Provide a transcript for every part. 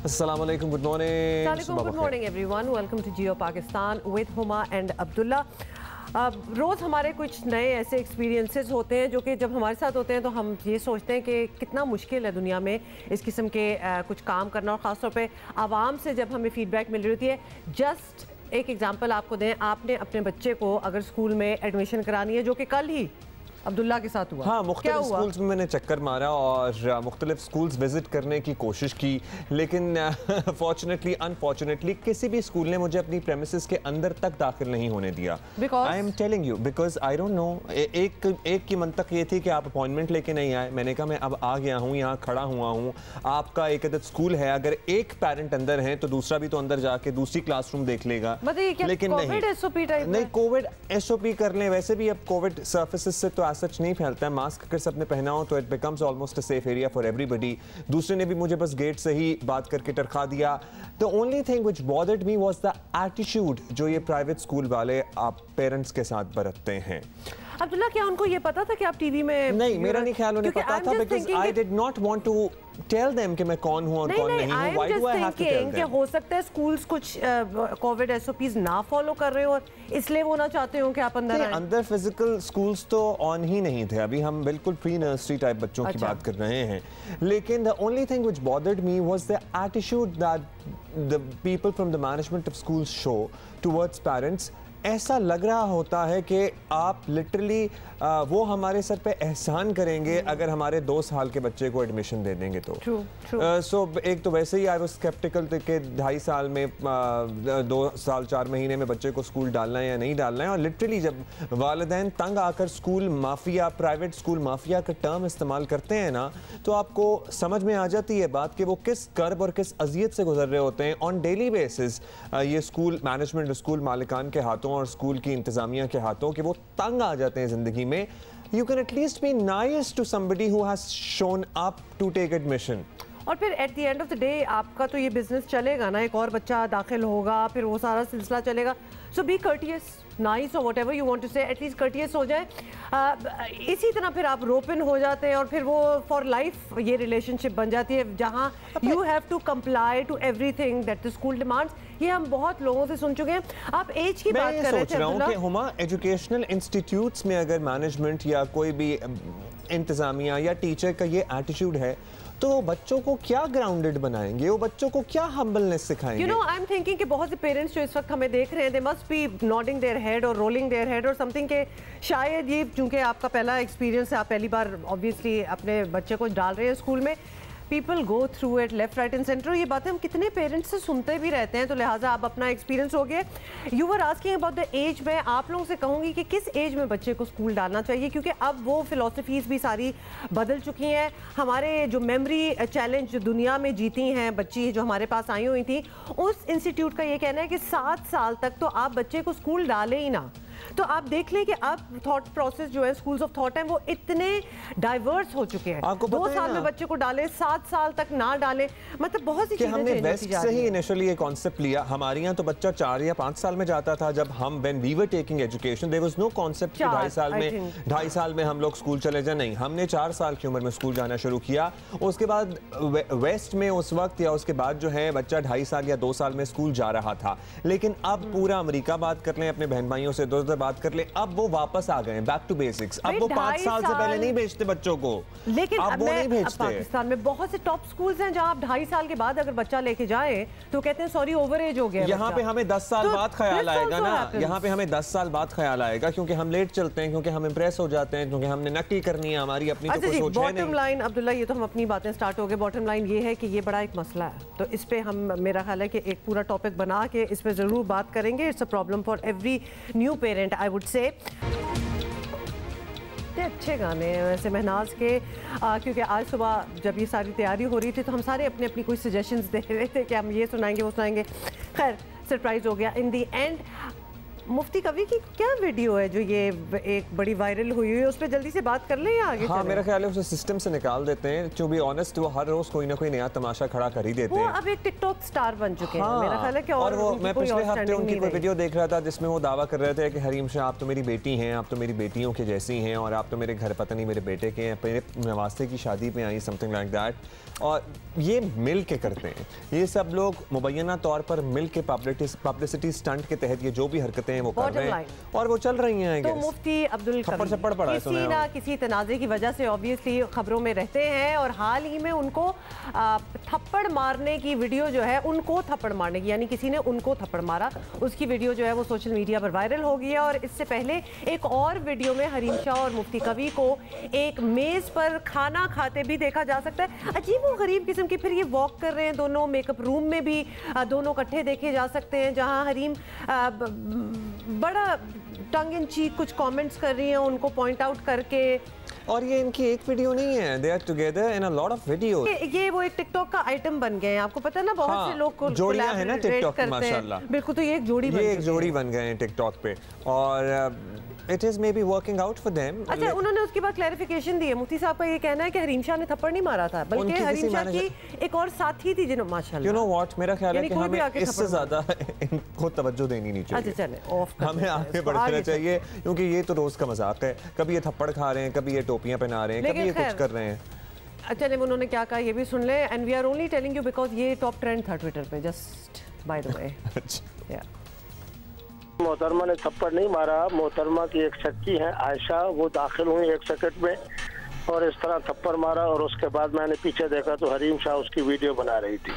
Assalamualaikum, good morning. Good morning everyone. Welcome to Geo Pakistan with Huma and Abdullah. रोज़ हमारे कुछ नए ऐसे experiences होते हैं जो कि जब हमारे साथ होते हैं तो हम ये सोचते हैं कि कितना मुश्किल है दुनिया में इस किस्म के कुछ काम करना, और ख़ास तौर पे आवाम से जब हमें फीडबैक मिल रही होती है। जस्ट एक एग्जांपल आपको दें, आपने अपने बच्चे को अगर स्कूल में एडमिशन करानी है, जो कि कल ही अब्दुल्ला के साथ हुआ। हाँ, मुख्तलिफ स्कूल्स में मैंने चक्कर मारा और मुख्तलिफ स्कूल्स विजिट करने की कोशिश की, लेकिन फॉर्चुनेटली अनफॉर्चुनेटली किसी भी स्कूल ने मुझे अपनी प्रेमिसेस के अंदर तक दाखिल नहीं होने दिया। I am telling you because I don't know. एक की मंतक ये थी कि आप अपॉइंटमेंट लेके नहीं आए। मैंने कहा मैं अब आ गया हूँ, यहाँ खड़ा हुआ हूँ, आपका एक अदद स्कूल है, अगर एक पेरेंट अंदर है तो दूसरा भी तो अंदर जाके दूसरी क्लासरूम देख लेगा। लेकिन नहीं, कोविड SOP कर लें। वैसे भी अब कोविड सर्फेसिस से तो सच नहीं फैलता है। मास्क अगर सबने पहना हो तो it becomes almost a safe area for everybody. दूसरे ने भी मुझे बस गेट से ही बात करके टरखा दिया। The only thing which bothered me was the attitude जो ये प्राइवेट स्कूल वाले आप पेरेंट्स के साथ बरतते हैं। अब्दुल्ला, क्या उनको ये पता था कि आप टीवी में? नहीं, मेरा नहीं ख्याल उन्हें पता था, because I did not want to tell them कि मैं कौन हूं और कौन नहीं हूं। Why do I have to tell them? हो सकता है स्कूल्स कुछ कोविड SOPs ना फॉलो कर रहे हो और इसलिए वो ना चाहते हो कि आप अंदर आए। अंदर फिजिकल स्कूल्स तो ऑन ही नहीं थे। अभी हम बिल्कुल प्री नर्सरी टाइप बच्चों की बात कर रहे हैं। लेकिन the only thing which bothered me was the attitude that the people from the management of schools show towards parents. ऐसा लग रहा होता है कि आप लिटरली वो हमारे सर पे एहसान करेंगे अगर हमारे 2 साल के बच्चे को एडमिशन दे देंगे तो। सो एक तो वैसे ही आई वाज स्केप्टिकल कि 2.5 साल में 2 साल 4 महीने में बच्चे को स्कूल डालना है या नहीं डालना है। और लिटरली जब वालिदैन तंग आकर school mafia, private school mafia का टर्म इस्तेमाल करते हैं ना, तो आपको समझ में आ जाती है बात कि वो किस कर्ब और किस अजियत से गुजर रहे होते हैं ऑन डेली बेसिस। ये स्कूल मैनेजमेंट, स्कूल मालिकान के हाथों और स्कूल की इंतजामिया के हाथों कि वो तंग आ जाते हैं जिंदगी में। You can at least be nice to somebody who has shown up to take admission. और फिर at the end of the day आपका तो ये बिजनेस चलेगा ना, एक और बच्चा दाखिल होगा, फिर वो सारा सिलसिला चलेगा। सो बी कर्टियस, नाइस और व्हाटएवर यू वांट टू से, एटलीस्ट कर्टियस हो जाए। इसी तरह फिर आप रोपन हो जाते हैं और फिर वो फॉर लाइफ ये रिलेशनशिप बन जाती है जहां you have to comply to everything that the school demands. ये हम बहुत लोगों से सुन चुके हैं। आप एज की बात कर रहे थे अब्दुल्ला। कि हुमा, एजुकेशनल इंस्टीट्यूट्स में अगर मैनेजमेंट या कोई भी इंतजामिया या टीचर का ये एटीट्यूड है तो वो बच्चों को क्या ग्राउंडेड बनाएंगे, वो बच्चों को क्या हम्बलनेस सिखाएंगे? You know, I am thinking कि बहुत से पेरेंट्स जो इस वक्त हमें देख रहे हैं, they must be nodding their head और रोलिंग देयर हेड और समथिंग के शायद ये, चूंकि आपका पहला एक्सपीरियंस है, आप पहली बार ऑब्वियसली अपने बच्चे को डाल रहे हैं स्कूल में, people go through it left right and centre. ये बातें हम कितने पेरेंट्स से सुनते भी रहते हैं, तो लिहाजा आप अपना एक्सपीरियंस हो गया। You were asking about the age. में आप लोगों से कहूँगी कि किस एज में बच्चे को स्कूल डालना चाहिए, क्योंकि अब वो फिलोसफीज भी सारी बदल चुकी हैं। हमारे जो मेमोरी चैलेंज जो दुनिया में जीती हैं बच्ची जो हमारे पास आई हुई थी, उस इंस्टीट्यूट का ये कहना है कि 7 साल तक तो आप बच्चे को स्कूल डालें ही ना। तो आप देख लें कि अब थॉट प्रोसेस जो है, स्कूल्स ऑफ थॉट हैं, वो इतने डाइवर्स हो चुके हैं। 2 साल में बच्चे को डालें, 7 साल तक ना डालें, मतलब बहुत सी चीजें हमने वेस्ट से ही इनिशियली ये कॉन्सेप्ट लिया। हमारे यहाँ तो बच्चा 4 या 5 साल में जाता था जब हम when we were taking education. There was no concept कि 2.5 साल में हम लोग स्कूल चले जाए। नहीं, हमने 4 साल की उम्र में स्कूल जाना शुरू किया। उसके बाद वेस्ट में उस वक्त या उसके बाद जो है बच्चा 2.5 साल या 2 साल में स्कूल जा रहा था। लेकिन अब पूरा अमेरिका बात कर लें, अपने बहन भाइयों से बात कर ले, अब वो वापस आ गए बैक टू बेसिक्स। अब वो 5 साल से पहले नहीं भेजते बच्चों को, लेकिन अब वो नहीं भेजते। पाकिस्तान में बहुत से टॉप स्कूल्स हैं जहां आप 2.5 साल के बाद अगर बच्चा लेके जाए तो कहते हैं सॉरी ओवर एज हो गया। यहाँ पे हमें 10 साल बाद ख्याल आएगा ना, यहाँ पे हमें 10 साल बाद ख्याल आएगा, क्योंकि हम लेट चलते हैं, क्योंकि हम इंप्रेस हो जाते हैं, क्योंकि हमने नकल करनी है, हमारी अपनी तो कोई सोच है नहीं। बॉटम लाइन अब्दुल्ला, ये तो हम अपनी बातें स्टार्ट हो गए। बॉटम लाइन ये है कि ये बड़ा एक मसला है, तो इस पे हम, मेरा ख्याल है कि एक पूरा टॉपिक बना के इस पे जरूर बात करेंगे। It's a problem for every new parent, I would say. अच्छे गाने हैं वैसे महनाज के, क्योंकि आज सुबह जब ये सारी तैयारी हो रही थी तो हम सारे अपनी अपनी कोई सजेशंस दे रहे थे कि हम ये सुनाएंगे वो सुनाएंगे। खैर सरप्राइज हो गया इन दी एंड। मुफ्ती कवी की क्या वीडियो है जो ये एक बड़ी वायरल हुई है, उस पर जल्दी से बात कर लें या आगे? हाँ, मेरा ख्याल है उसे सिस्टम से निकाल देते हैं। टू बी ऑनेस्ट, वो हर रोज कोई ना कोई नया तमाशा खड़ा कर ही देते हैं। वो अब एक टिकटॉक स्टार बन चुके हैं। मेरा ख्याल है कि और वो मैं पिछले हफ्ते उनकी कोई वीडियो देख रहा था जिसमें वो दावा कर रहे थे कि हरीम शाह, आप तो मेरी बेटी हैं, आप तो मेरी बेटियों के जैसी हैं, और आप तो मेरे घर पता नहीं मेरे बेटे के हैं, मेरे नवासे की शादी पे आई, समथिंग लाइक दैट। और ये मिल के करते हैं, ये सब लोग मुबैना तौर पर मिल के पब्लिसिटी स्टंट के तहत ये जो भी हरकतें हैं वो कर रहे हैं और वो चल रही हैं। तो मुफ्ती अब्दुल कवी किसी ना किसी तनाज़े की वजह से ऑब्वियसली खबरों में रहते हैं, और हाल ही में उनको थप्पड़ मारने की वीडियो जो है, उनको थप्पड़ मारने की, यानी किसी ने उनको थप्पड़ मारा, उसकी वीडियो जो है वो सोशल मीडिया पर वायरल हो गई है। और इससे पहले एक और वीडियो में हरीम शाह और मुफ्ती कवी को एक मेज़ पर खाना खाते भी देखा जा सकता है। अजीब वो गरीब किस्म की, फिर ये वॉक कर रहे हैं दोनों, मेकअप रूम में भी दोनों इकट्ठे देखे जा सकते हैं, जहां हरीम बड़ा टंग इन चीक कुछ कमेंट्स कर रही हैं उनको पॉइंट आउट करके। और ये इनकी एक वीडियो नहीं है, they are together in a lot of videos. ये वो एक टिकटॉक का आइटम बन गए हैं, आपको पता है ना, बहुत से लोग को जोड़ियां हैं ना टिकटॉक पे माशाल्लाह। बिल्कुल, तो ये एक जोड़ी बन गए हैं टिकटॉक पे, और it is may be working out for them. अच्छा, उन्होंने उसके बाद क्लैरिफिकेशन दी है। मुफ्ती साहब का ये कहना है कि हरीम शाह ने थप्पड़ नहीं मारा था, बल्कि हरीम शाह की एक और साथी थी जिन्होंने, माशाल्लाह। यू नो व्हाट, मेरा ख्याल है कि हमें इससे ज्यादा इनको तवज्जो देनी नहीं चाहिए। अच्छा चले, ऑफ हमें आगे बढ़ना चाहिए, क्योंकि ये तो रोज का मजाक है। कभी ये थप्पड़ खा रहे हैं, कभी ये टोपियां पहना रहे हैं, कभी ये कुछ कर रहे हैं। अच्छा, उन्होंने क्या कहा ये भी सुन ले। And we are only telling you because ये टॉप ट्रेंड था ट्विटर पे, जस्ट बाय द वे। मोहतरमा ने थप्पड़ नहीं मारा, मोहतरमा की एक शक्की है आयशा, वो दाखिल हुई 1 सेकंड में और इस तरह थप्पड़ मारा, और उसके बाद मैंने पीछे देखा तो हरीम शाह उसकी वीडियो बना रही थी।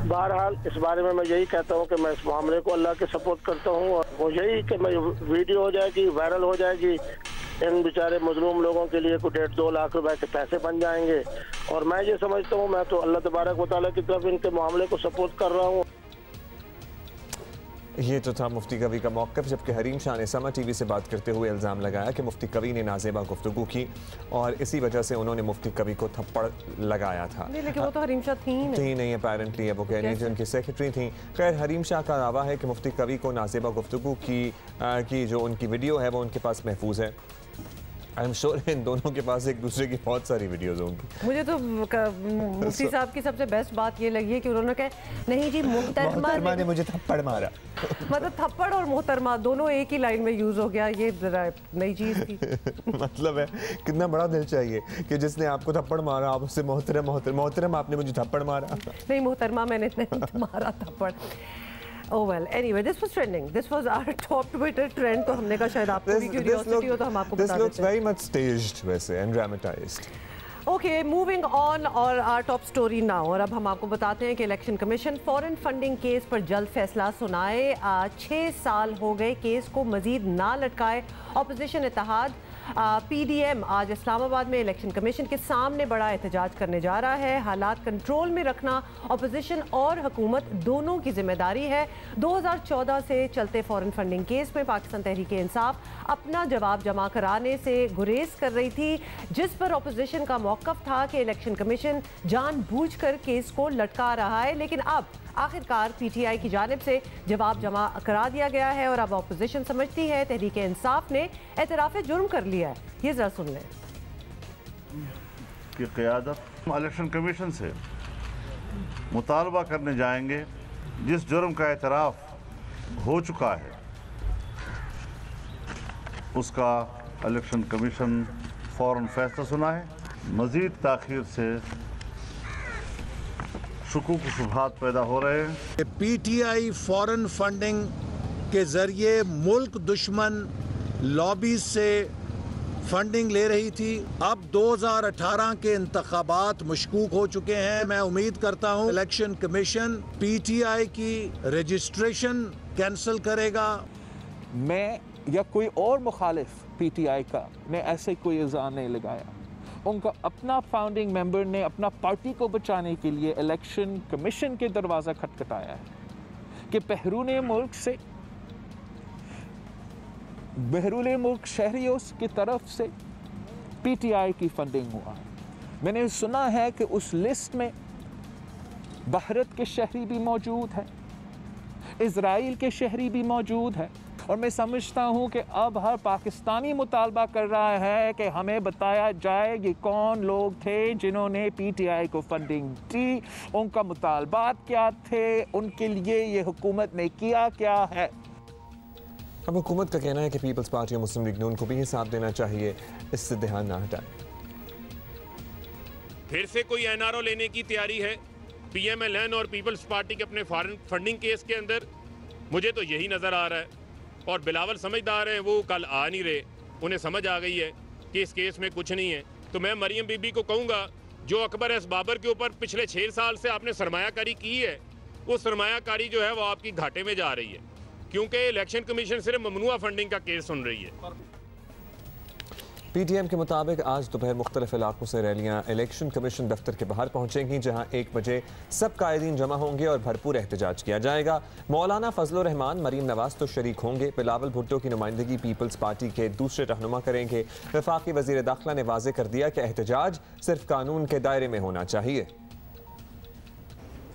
बहरहाल इस बारे में मैं यही कहता हूँ कि मैं इस मामले को अल्लाह के सपोर्ट करता हूँ, और वो यही कि मैं वीडियो हो जाएगी, वायरल हो जाएगी, इन बेचारे मजलूम लोगों के लिए कुछ 1.5-2 लाख रुपए के पैसे बन जाएंगे। और मैं ये समझता हूँ, मैं तो अल्लाह तबारक व तआला की तरफ इनके मामले को सपोर्ट कर रहा हूँ। ये तो था मुफ्ती कवी का मौक़िफ़, जबकि हरीम शाह ने समा टीवी से बात करते हुए इल्ज़ाम लगाया कि मुफ्ती कवी ने नाज़ेबा गुफ्तगू की और इसी वजह से उन्होंने मुफ्ती कवी को थप्पड़ लगाया था। लेकिन वो तो हरीम शाह थी नहीं अपैरेंटली, वो कह रही थी उनकी सेक्रेटरी थी। खैर, हरीम शाह का दावा है कि मुफ्ती कवी को नाज़ेबा गुफ्तगू की जो उनकी वीडियो है वो उनके पास महफूज है। आई एम श्योर इन दोनों के पास एक दूसरे की बहुत सारी वीडियोस होंगी। मुझे तो मुफ्ती साहब की सबसे बेस्ट बात ये लगी है कि उन्होंने कहा नहीं जी, मोहतरमा ने मुझे थप्पड़ मारा। मतलब थप्पड़ और मोहतरमा दोनों एक ही लाइन में यूज हो गया, ये नई चीज थी। मतलब है, कितना बड़ा दिल चाहिए कि जिसने आपको थप्पड़ मारा आप उससे मोहतरम आपने मुझे थप्पड़ मारा। नहीं, मोहतरमा मैंने नहीं मारा थप्पड़। Oh well, anyway, this was trending. This was our top Twitter trend. तो हमने कहा शायद आपको भी क्यूरियोसिटी हो तो हम आपको बता देते हैं। This looks very much staged वैसे and dramatized. Okay, moving on और our top story now. और अब हम आपको बताते हैं कि election commission foreign funding case पर जल्द फैसला सुनाए। 6 साल हो गए केस को मजीद ना लटकाए। ऑपोजिशन इत्तेहाद PDM आज इस्लामाबाद में इलेक्शन कमीशन के सामने बड़ा एहतजाज करने जा रहा है। हालात कंट्रोल में रखना अपोजिशन और हुकूमत दोनों की जिम्मेदारी है। 2014 से चलते फॉरेन फंडिंग केस में पाकिस्तान तहरीक इंसाफ अपना जवाब जमा कराने से गुरेज कर रही थी, जिस पर अपोजिशन का मौक़िफ़ था कि इलेक्शन कमीशन जानबूझकर केस को लटका रहा है। लेकिन अब आखिरकार PTI की जानिब से जवाब जमा करा दिया गया है और अब अपोजिशन समझती है तहरीक इंसाफ ने एतराफ़ जुर्म कर लिया है। ये जरा सुन लें कि क़यादत इलेक्शन कमीशन से मुतालबा करने जाएंगे जिस जुर्म का एतराफ़ हो चुका है उसका इलेक्शन कमीशन फ़ौरन फैसला सुनाए। मज़ीद ताख़ीर से शुकूक शुबहात पैदा हो रहे हैं। PTI फॉरेन फंडिंग के जरिए मुल्क दुश्मन लॉबी से फंडिंग ले रही थी। अब 2018 के इंतखाबात मशकूक हो चुके हैं। मैं उम्मीद करता हूं इलेक्शन कमीशन PTI की रजिस्ट्रेशन कैंसिल करेगा। मैं या कोई और मुखालिफ PTI का ने ऐसे कोई इल्ज़ाम नहीं लगाया। उनका अपना फाउंडिंग मेंबर ने अपना पार्टी को बचाने के लिए इलेक्शन कमीशन के दरवाज़ा खटखटाया है कि बहरूने मुल्क शहरियों की तरफ से PTI की फंडिंग हुआ। मैंने सुना है कि उस लिस्ट में भारत के शहरी भी मौजूद हैं, इजराइल के शहरी भी मौजूद हैं। और मैं समझता हूँ कि अब हर पाकिस्तानी मुतालबा कर रहा है कि हमें बताया जाए कि कौन लोग थे जिन्होंने PTI को फंडिंग दी, उनका मुतालबात क्या थे, उनके लिए ये हुकूमत ने किया क्या है। अब हुकूमत का कहना है कि पीपल्स पार्टी और मुस्लिम लीग नून को भी हिसाब देना चाहिए, इससे ध्यान ना हटाए। फिर से कोई NRO लेने की तैयारी है PMLN और पीपल्स पार्टी के अपने फॉरेन फंडिंग केस के अंदर, मुझे तो यही नज़र आ रहा है। और बिलावल समझदार हैं, वो कल आ नहीं रहे, उन्हें समझ आ गई है कि इस केस में कुछ नहीं है। तो मैं मरियम बीबी को कहूँगा, जो अकबर एस बाबर के ऊपर पिछले 6 साल से आपने सरमायाकारी की है, वो सरमायाकारी जो है वो आपकी घाटे में जा रही है, क्योंकि इलेक्शन कमीशन सिर्फ ममनुआ फंडिंग का केस सुन रही है। PTM के मुताबिक आज दोपहर मुख्तलिफ इलाकों से रैलियां इलेक्शन कमीशन दफ्तर के बाहर पहुंचेंगी, जहां 1 बजे सब कायदीन जमा होंगे और भरपूर एहतजाज किया जाएगा। मौलाना फजलुर रहमान, मरीम नवाज तो शरीक होंगे। बिलावल भुट्टो की नुमाइंदगी पीपल्स पार्टी के दूसरे रहनुमा करेंगे। वफाकी वजीर दाखिला ने वाजे कर दिया कि एहतजाज सिर्फ कानून के दायरे में होना चाहिए।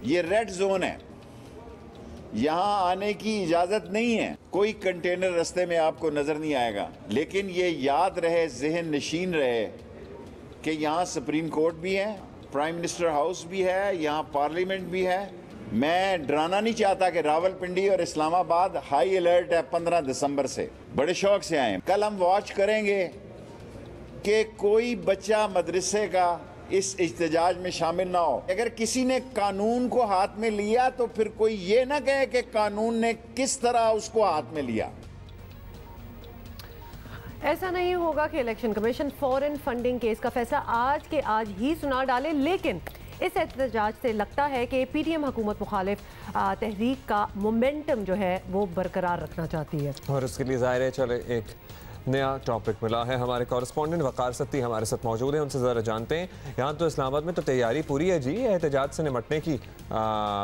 ये रेड जोन है, यहाँ आने की इजाजत नहीं है। कोई कंटेनर रास्ते में आपको नजर नहीं आएगा, लेकिन ये याद रहे, जहन नशीन रहे कि यहाँ सुप्रीम कोर्ट भी है, प्राइम मिनिस्टर हाउस भी है, यहाँ पार्लियामेंट भी है। मैं डराना नहीं चाहता कि रावलपिंडी और इस्लामाबाद हाई अलर्ट है 15 दिसंबर से, बड़े शौक से आए। कल हम वॉच करेंगे कि कोई बच्चा मदरसे का इस इज्तिजाज में शामिल ना हो। अगर किसी ने कानून को हाथ में लिया तो फिर कोई ये ना कहे कि कानून ने किस तरह उसको हाथ में लिया। ऐसा नहीं होगा कि election commission foreign funding case का फैसला आज के आज ही सुना डाले, लेकिन इस एहतजाज से लगता है कि PTM हुकूमत मुखालिफ तहरीक का मोमेंटम जो है वो बरकरार रखना चाहती है। और उसके लिए ज़ाहिर है, चले एक नया टॉपिक मिला है। हमारे कॉरेस्पॉन्डेंट वकार सत्ती हमारे साथ मौजूद हैं, उनसे ज़रा जानते हैं। यहाँ तो इस्लामाबाद में तो तैयारी पूरी है जी, एहतजाज से निपटने की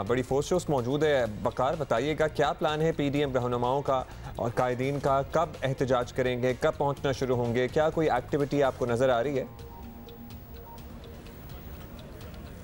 बड़ी फोर्स शोर्स मौजूद है। वकार बताइएगा, क्या प्लान है PTM रहनुमाओं का और कायदीन का? कब एहतजाज करेंगे, कब पहुँचना शुरू होंगे? क्या कोई एक्टिविटी आपको नज़र आ रही है?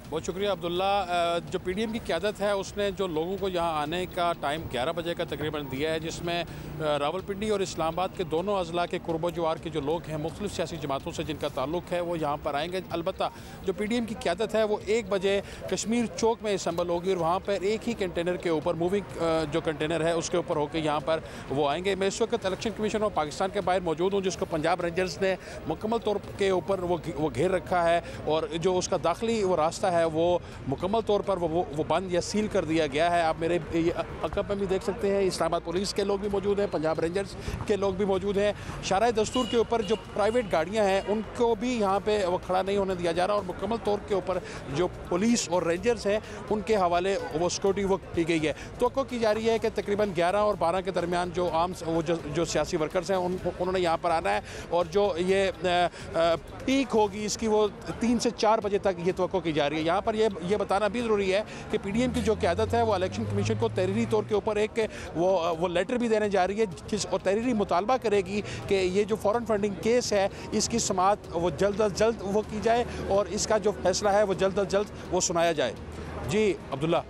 बहुत शुक्रिया अब्दुल्ला। जो PTM की क़यादत है उसने जो लोगों को यहाँ आने का टाइम 11 बजे का तकरीबन दिया है, जिसमें रावलपिंडी और इस्लामाबाद के दोनों अजला के कुर्बो जवार के जो लोग हैं मुख्तलिफ सियासी जमातों से जिनका ताल्लुक है वो यहाँ पर आएंगे। अलबत्ता जो PTM की क़यादत है वो 1 बजे कश्मीर चौक में असम्बल होगी और वहाँ पर एक ही कंटेनर के ऊपर, मूविंग जो कंटेनर है उसके ऊपर होकर यहाँ पर वो आएंगे। मैं इस वक्त इलेक्शन कमीशन ऑफ पाकिस्तान के बाहर मौजूद हूँ, जिसको पंजाब रेंजर्स ने मुकम्मल तौर के ऊपर वो घेर रखा है और जो उसका दाखिली वो रास्ता है वो मुकम्मल तौर पर वो बंद या सील कर दिया गया है। आप मेरे अकब में भी देख सकते हैं, इस्लामाबाद पुलिस के लोग भी मौजूद हैं, पंजाब रेंजर्स के लोग भी मौजूद हैं। शाराए दस्तूर के ऊपर जो प्राइवेट गाड़ियां हैं उनको भी यहाँ पे वो खड़ा नहीं होने दिया जा रहा और मुकम्मल तौर के ऊपर जो पुलिस और रेंजर्स हैं उनके हवाले वो सिक्योरिटी वो की गई है। तो की जा रही है कि तकरीबन 11 और 12 के दरमियान जो आम वो जो सियासी वर्कर्स हैं उन्होंने यहाँ पर आना है और जो ये पीक होगी इसकी वो 3 से 4 बजे तक ये तवक्को की जा रही है। यहाँ पर ये बताना भी ज़रूरी है कि PTM की जो क़यादत है वो इलेक्शन कमीशन को तहरीरी तौर के ऊपर एक वो लेटर भी देने जा रही है और तहरीरी मुतालबा करेगी कि ये जो फॉरेन फंडिंग केस है इसकी समाअत वो जल्द अज जल्द वो की जाए और इसका जो फैसला है वो जल्द अज जल्द वो सुनाया जाए। जी अब्दुल्ला।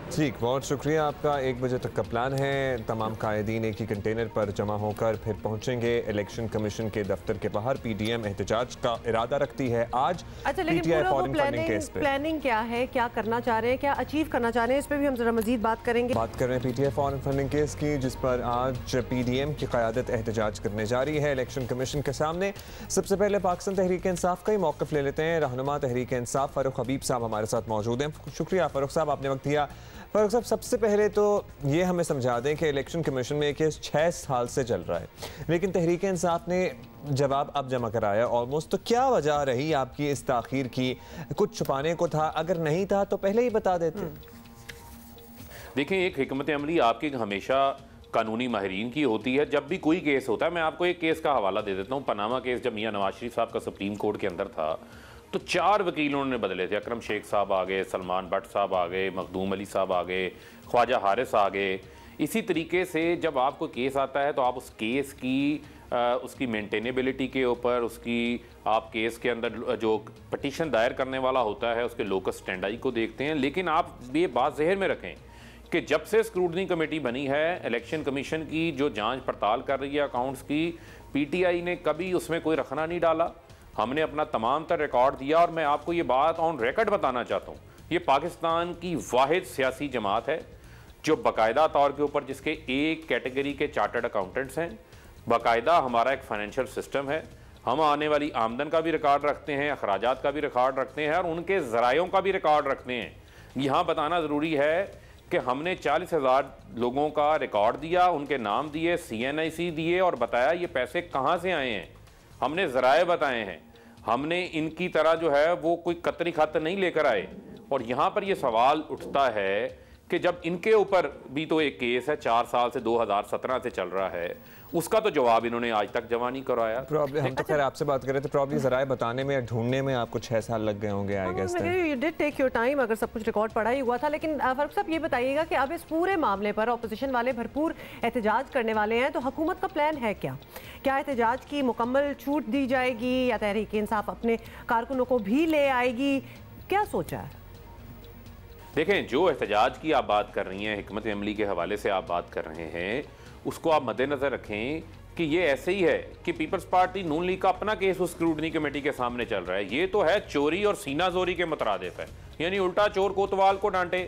ठीक, बहुत शुक्रिया आपका। 1 बजे तक का प्लान है। तमाम कायदीन एक ही कंटेनर पर जमा होकर फिर पहुंचेंगे इलेक्शन कमीशन के दफ्तर के बाहर। PTM एहतजाज का इरादा रखती है आज। अच्छा, लेकिन प्लानिंग क्या है, क्या करना चाह रहे हैं, क्या अचीव करना चाह रहे हैं, इस पर भी हम जरा मजीद बात करेंगे। बात कर रहे हैं PTI फॉरेन फंडिंग केस की, जिस पर आज PTM की क़यादत एहतजाज करने जा रही है इलेक्शन कमीशन के सामने। सबसे पहले पाकिस्तान तहरीक इंसाफ का ही मौक़िफ़ ले लेते हैं। रहनुमा तहरीक इंसाफ फ़ारूक हबीब साहब हमारे साथ मौजूद हैं। शुक्रिया फ़ारूक साहब, आपने वक्त दिया। फ़ारूक साहब, सबसे पहले तो ये हमें समझा दें कि इलेक्शन कमीशन में केस 6 साल से चल रहा है, लेकिन तहरीक इंसाफ ने जवाब अब जमा कराया ऑलमोस्ट, तो क्या वजह रही आपकी इस ताख़ीर की? कुछ छुपाने को था? अगर नहीं था तो पहले ही बता देते। देखें, एक हिकमत अमली आपकी हमेशा कानूनी माहिरीन की होती है। जब भी कोई केस होता है, मैं आपको एक केस का हवाला दे देता हूँ। पनामा केस जब मियां नवाज शरीफ साहब का सुप्रीम कोर्ट के अंदर था तो 4 वकील उन्होंने बदले थे। अकरम शेख साहब आ गए, सलमान भट्ट साहब आ गए, मखदूम अली साहब आ गए, ख्वाजा हारिस आ गए। इसी तरीके से जब आपको केस आता है तो आप उस केस की उसकी मेंटेनेबिलिटी के ऊपर, उसकी आप केस के अंदर जो पटिशन दायर करने वाला होता है उसके लोकस स्टैंडाई को देखते हैं। लेकिन आप ये बात ज़हन में रखें कि जब से स्क्रूटनी कमेटी बनी है, इलेक्शन कमीशन की जो जांच पड़ताल कर रही है अकाउंट्स की, पीटीआई ने कभी उसमें कोई रखना नहीं डाला। हमने अपना तमाम तर रिकॉर्ड दिया और मैं आपको ये बात ऑन रिकॉर्ड बताना चाहता हूँ, ये पाकिस्तान की वाहिद सियासी जमात है जो बाकायदा तौर के ऊपर जिसके एक कैटेगरी के चार्टर्ड अकाउंटेंट्स हैं, बाकायदा हमारा एक फाइनेंशियल सिस्टम है, हम आने वाली आमदन का भी रिकॉर्ड रखते हैं, अखराजात का भी रिकॉर्ड रखते हैं और उनके ज़रायों का भी रिकॉर्ड रखते हैं। यहाँ बताना ज़रूरी है कि हमने 40,000 लोगों का रिकॉर्ड दिया, उनके नाम दिए, CNIC दिए और बताया ये पैसे कहाँ से आए हैं, हमने ज़राए बताए हैं, हमने इनकी तरह जो है वो कोई कतरी खातर नहीं लेकर आए। और यहाँ पर ये सवाल उठता है कि जब इनके ऊपर भी तो एक केस है 4 साल से 2017 से चल रहा है, उसका तो जवाब इन्होंने आज तक जमा नहीं करवाया। प्रॉब्लम हम तो खैर आपसे बात कर रहे थे, प्रॉब्लम ज़राए बताने में, ढूंढने में आपको 6 साल लग गए होंगे I guess. You did take your time, अगर सब कुछ रिकॉर्ड पड़ा ही हुआ था। लेकिन फारूक साहब ये बताइएगा कि अब इस पूरे मामले पर अपोजिशन वाले भरपूर एहतजाज करने वाले हैं, तो हुकूमत का प्लान है क्या? क्या एहतजाज की मुकम्मल छूट दी जाएगी या तहरीक इंसाफ अपने कारकुनों को भी ले आएगी, क्या सोचा है? देखें, जो एहतजाज की आप बात कर रही हैं, हिकमत अमली के हवाले से आप बात कर रहे हैं, उसको आप मद्देनज़र रखें कि ये ऐसे ही है कि पीपल्स पार्टी नून लीग का अपना केस उस स्क्रूटनी कमेटी के सामने चल रहा है। ये तो है चोरी और सीना जोरी के मुतरादिफ है, यानी उल्टा चोर कोतवाल को डांटे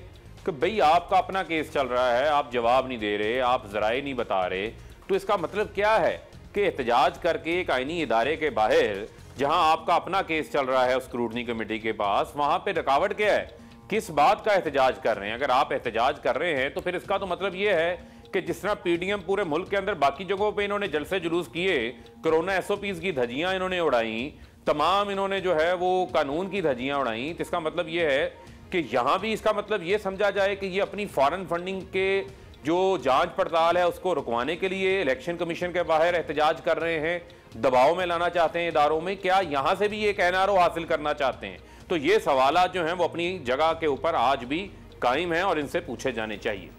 कि भाई आपका अपना केस चल रहा है, आप जवाब नहीं दे रहे, आप ज़राए नहीं बता रहे। तो इसका मतलब क्या है कि एहतजाज करके एक आईनी इदारे के बाहर जहाँ आपका अपना केस चल रहा है उस स्क्रूटनी कमेटी के पास, वहाँ पर रुकावट क्या है? किस बात का एहतजाज कर रहे हैं? अगर आप एहतजाज कर रहे हैं तो फिर इसका तो मतलब ये है कि जिस तरह पीडीएम पूरे मुल्क के अंदर बाकी जगहों पे इन्होंने जलसे जुलूस किए, कोरोना SOPs की धज्जियां इन्होंने उड़ाई, तमाम इन्होंने जो है वो कानून की धज्जियां उड़ाई, तो इसका मतलब ये है कि यहाँ भी इसका मतलब ये समझा जाए कि ये अपनी फॉरेन फंडिंग के जो जांच पड़ताल है उसको रुकवाने के लिए इलेक्शन कमीशन के बाहर एहतजाज कर रहे हैं, दबाव में लाना चाहते हैं इदारों में। क्या यहाँ से भी एक NRO हासिल करना चाहते हैं? तो ये सवालात जो हैं वो अपनी जगह के ऊपर आज भी कायम हैं और इनसे पूछे जाने चाहिए।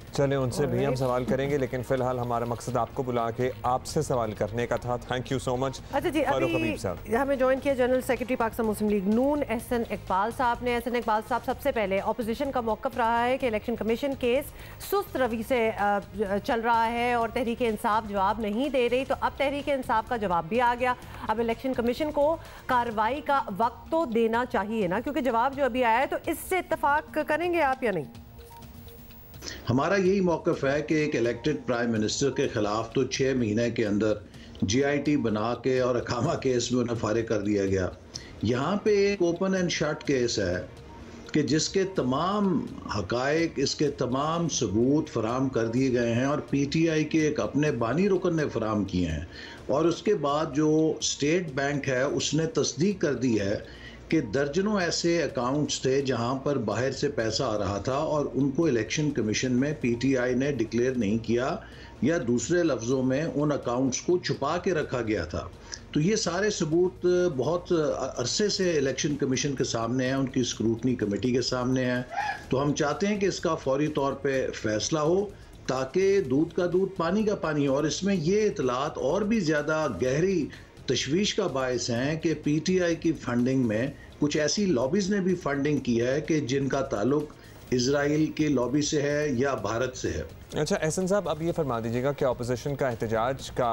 चलें, उनसे भी हम सवाल करेंगे, लेकिन फिलहाल हमारा मकसद आपको बुला के आपसे सवाल करने का था। Thank you so much. अच्छा जी, अभी हमें ज्वाइन किया जनरल सेक्रेटरी पाकिस्तान मुस्लिम लीग नून एहसन इकबाल साहब ने। एहसन इकबाल साहब, सबसे पहले अपोजिशन का मौक़िफ़ रहा है कि इलेक्शन कमीशन केस सुस्त रवि से चल रहा है और तहरीक इंसाफ जवाब नहीं दे रही, तो अब तहरीक इंसाफ का जवाब भी आ गया। अब इलेक्शन कमीशन को कार्रवाई का वक्त तो देना चाहिए ना, क्योंकि जवाब जो अभी आया है, तो इससे इत्तफाक करेंगे आप या नहीं? हमारा यही मौक़िफ़ है कि एक इलेक्टेड प्राइम मिनिस्टर के ख़िलाफ़ तो 6 महीने के अंदर GIT बना के और अखामा केस में उन्हें फारिग कर दिया गया। यहाँ पे एक ओपन एंड शट केस है कि जिसके तमाम हक़ाइक़, इसके तमाम सबूत फराम कर दिए गए हैं और PTI के एक अपने बानी रुकन ने फराम किए हैं, और उसके बाद जो स्टेट बैंक है उसने तस्दीक कर दी है कि दर्जनों ऐसे अकाउंट्स थे जहां पर बाहर से पैसा आ रहा था और उनको इलेक्शन कमीशन में PTI ने डिक्लेयर नहीं किया, या दूसरे लफ्ज़ों में उन अकाउंट्स को छुपा के रखा गया था। तो ये सारे सबूत बहुत अरसे से इलेक्शन कमीशन के सामने हैं, उनकी स्क्रूटनी कमेटी के सामने हैं। तो हम चाहते हैं कि इसका फौरी तौर पे फैसला हो ताकि दूध का दूध पानी का पानी हो। और इसमें ये इतलात और भी ज़्यादा गहरी तशवीश का बायस हैं कि PTI की फंडिंग में कुछ ऐसी लॉबीज़ ने भी फंडिंग की है कि जिनका ताल्लुक इजराइल के लॉबी से है या भारत से है। अच्छा एहसन साहब, अब ये फरमा दीजिएगा कि अपोजिशन का एहतजाज का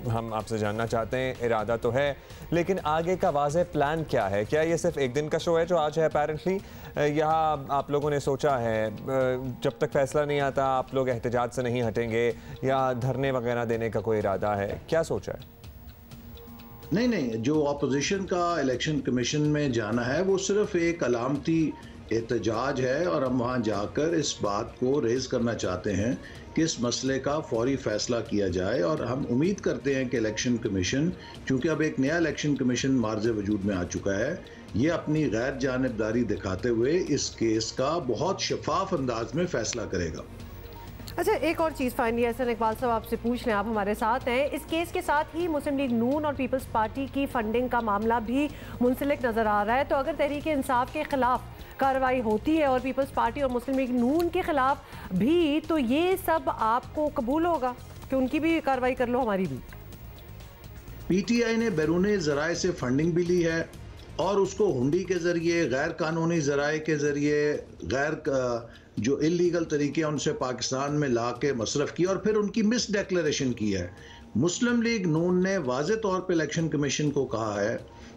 हम आपसे जानना चाहते हैं, इरादा तो है, लेकिन आगे का वाज़ेह प्लान क्या है? क्या ये सिर्फ एक दिन का शो है जो आज है अपेरेंटली, या आप लोगों ने सोचा है जब तक फैसला नहीं आता आप लोग एहतजाज से नहीं हटेंगे, या धरने वगैरह देने का कोई इरादा है? क्या सोचा है? नहीं, जो अपोजिशन का इलेक्शन कमीशन में जाना है वो सिर्फ एक अलामती एहतजाज है, और हम वहाँ जाकर इस बात को रेज़ करना चाहते हैं कि इस मसले का फौरी फैसला किया जाए। और हम उम्मीद करते हैं कि इलेक्शन कमीशन, चूँकि अब एक नया इलेक्शन कमीशन मार्ज़ वजूद में आ चुका है, ये अपनी गैर जानिबदारी दिखाते हुए इस केस का बहुत शफाफ अंदाज में फैसला करेगा। अच्छा, एक और चीज़ फाइनली एहसन इकबाल साहब आपसे पूछ लें, आप हमारे साथ हैं, इस केस के साथ ही मुस्लिम लीग नून और पीपल्स पार्टी की फंडिंग का मामला भी मुंसलिक नज़र आ रहा है। तो अगर तहरीक इंसाफ के खिलाफ कार्रवाई होती है और पीपल्स पार्टी और मुस्लिम लीग नून के खिलाफ भी, तो ये सब आपको कबूल होगा कि उनकी भी कार्रवाई कर लो, हमारी भी? PTI ने बैरून ज़राए से फंडिंग भी ली है और उसको हुंडी के ज़रिए, गैर कानूनी ज़राए के ज़रिए, जो इलीगल तरीके हैं उनसे पाकिस्तान में ला के मसरफ़ किया और फिर उनकी मिस डेक्लेरेशन की है। मुस्लिम लीग नून ने वाज़े तौर पे इलेक्शन कमीशन को कहा है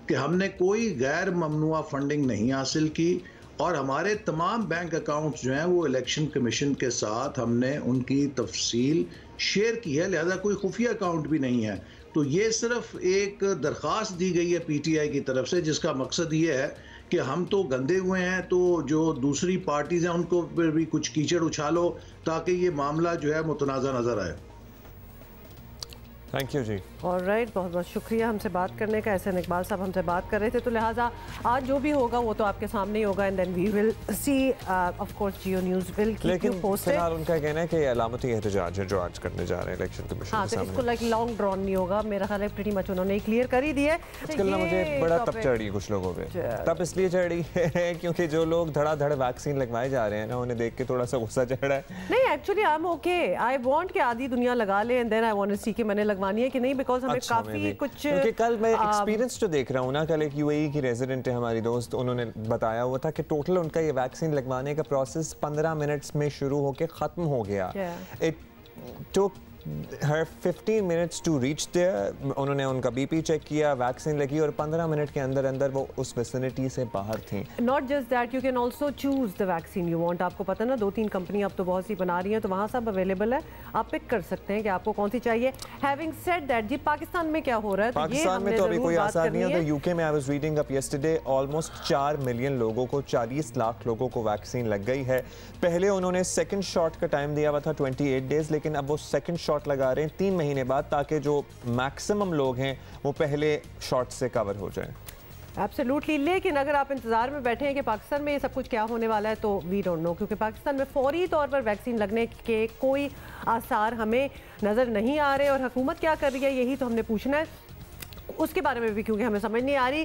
कि हमने कोई गैर ममनुआ फंडिंग नहीं हासिल की और हमारे तमाम बैंक अकाउंट्स जो हैं वो इलेक्शन कमीशन के साथ हमने उनकी तफसील शेयर की है, लिहाजा कोई खुफिया अकाउंट भी नहीं है। तो ये सिर्फ एक दरख्वास्त दी गई है PTI की तरफ से, जिसका मकसद ये है कि हम तो गंदे हुए हैं, तो जो दूसरी पार्टीज़ हैं उनको पर भी कुछ कीचड़ उछालो ताकि ये मामला जो है मुतनाज़ा नज़र आए। Thank you ji. ऑलराइट, बहुत बहुत शुक्रिया हमसे बात करने का। एहसन इकबाल साहब हमसे बात कर रहे थे, तो लिहाजा आज जो भी होगा वो तो आपके सामने ही होगा and then we will see of course Geo News will keep you posted. फिलहाल उनका कहना है कि ये अलामती एहतजाज है जो आज करने जा रहे हैं इलेक्शन कमीशन के सामने। इसको लाइक लॉन्ग ड्रॉन नहीं होगा, मेरा ख्याल है प्रीटी मच उन्होंने क्लियर कर ही दिया है। आजकल ना मुझे बड़ा तप चढ़ी कुछ लोगों पे, तब इसलिए चढ़ी है क्योंकि जो लोग धड़ाधड़ वैक्सीन लगवाए जा रहे हैं ना, उन्हें देख के थोड़ा सा गुस्सा चढ़ रहा है। नहीं, actually I am okay, I want कि आधी दुनिया लगा ले and then I want to see कि मैंने लगवानी है कि नहीं, बिकॉज हमें काफी कुछ, क्योंकि कल मैं एक्सपीरियंस जो देख रहा हूँ ना, कल एक UAE की रेजिडेंट है हमारी दोस्त, उन्होंने बताया हुआ था कि टोटल उनका ये वैक्सीन लगवाने का प्रोसेस 15 मिनट्स में शुरू होके ख़त्म हो गया। It took her 15 minutes to reach there. उन्होंने उनका BP चेक किया, वैक्सीन लगी और 15 मिनट के अंदर अंदर वो उस विसिनिटी से बाहर थी। Not just that, you can also choose the vaccine you want. आपको पता ना 2-3 कंपनी अब तो बहुत सी बना रही हैं, तो वहाँ सब अवेलेबल है, आप पिक कर सकते हैं कि आपको कौन सी चाहिए। हैविंग सेड दैट, जी पाकिस्तान में क्या हो रहा है, पाकिस्तान में तो अभी कोई आसार नहीं है। UK में I was reading up yesterday almost 4 million लोगों को, 40 लाख लोगों को वैक्सीन लग गई है। पहले उन्होंने सेकंड शॉट का टाइम दिया हुआ था 28 डेज, लेकिन अब वो सेकंड शॉट लगा रहे हैं 3 महीने बाद, ताकि जो मैक्सिमम लोग हैं वो पहले शॉट से कवर हो जाएं। एब्सोल्युटली, लेकिन अगर आप इंतजार में बैठे हैं कि पाकिस्तान में ये सब कुछ क्या होने वाला है, तो वी डोंट नो, क्योंकि पाकिस्तान में फौरी तौर पर वैक्सीन लगने के कोई आसार हमें नज़र नहीं आ रहे। और हुकूमत क्या कर रही है, यही तो हमने पूछना है उसके बारे में भी, क्योंकि हमें समझ नहीं आ रही।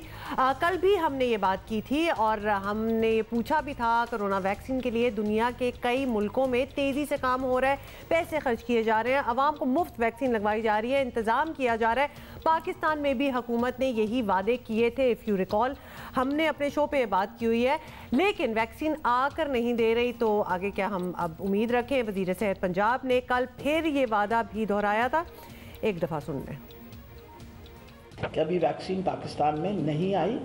कल भी हमने ये बात की थी और हमने ये पूछा भी था, कोरोना वैक्सीन के लिए दुनिया के कई मुल्कों में तेज़ी से काम हो रहा है, पैसे खर्च किए जा रहे हैं, आवाम को मुफ्त वैक्सीन लगवाई जा रही है, इंतज़ाम किया जा रहा है। पाकिस्तान में भी हुकूमत ने यही वादे किए थे, इफ़ यू रिकॉल, हमने अपने शो पे बात की हुई है, लेकिन वैक्सीन आकर नहीं दे रही, तो आगे क्या हम अब उम्मीद रखें। वज़ीर सेहत पंजाब ने कल फिर ये वादा भी दोहराया था, एक दफ़ा सुन लें। कि अभी वैक्सीन पाकिस्तान में नहीं आई,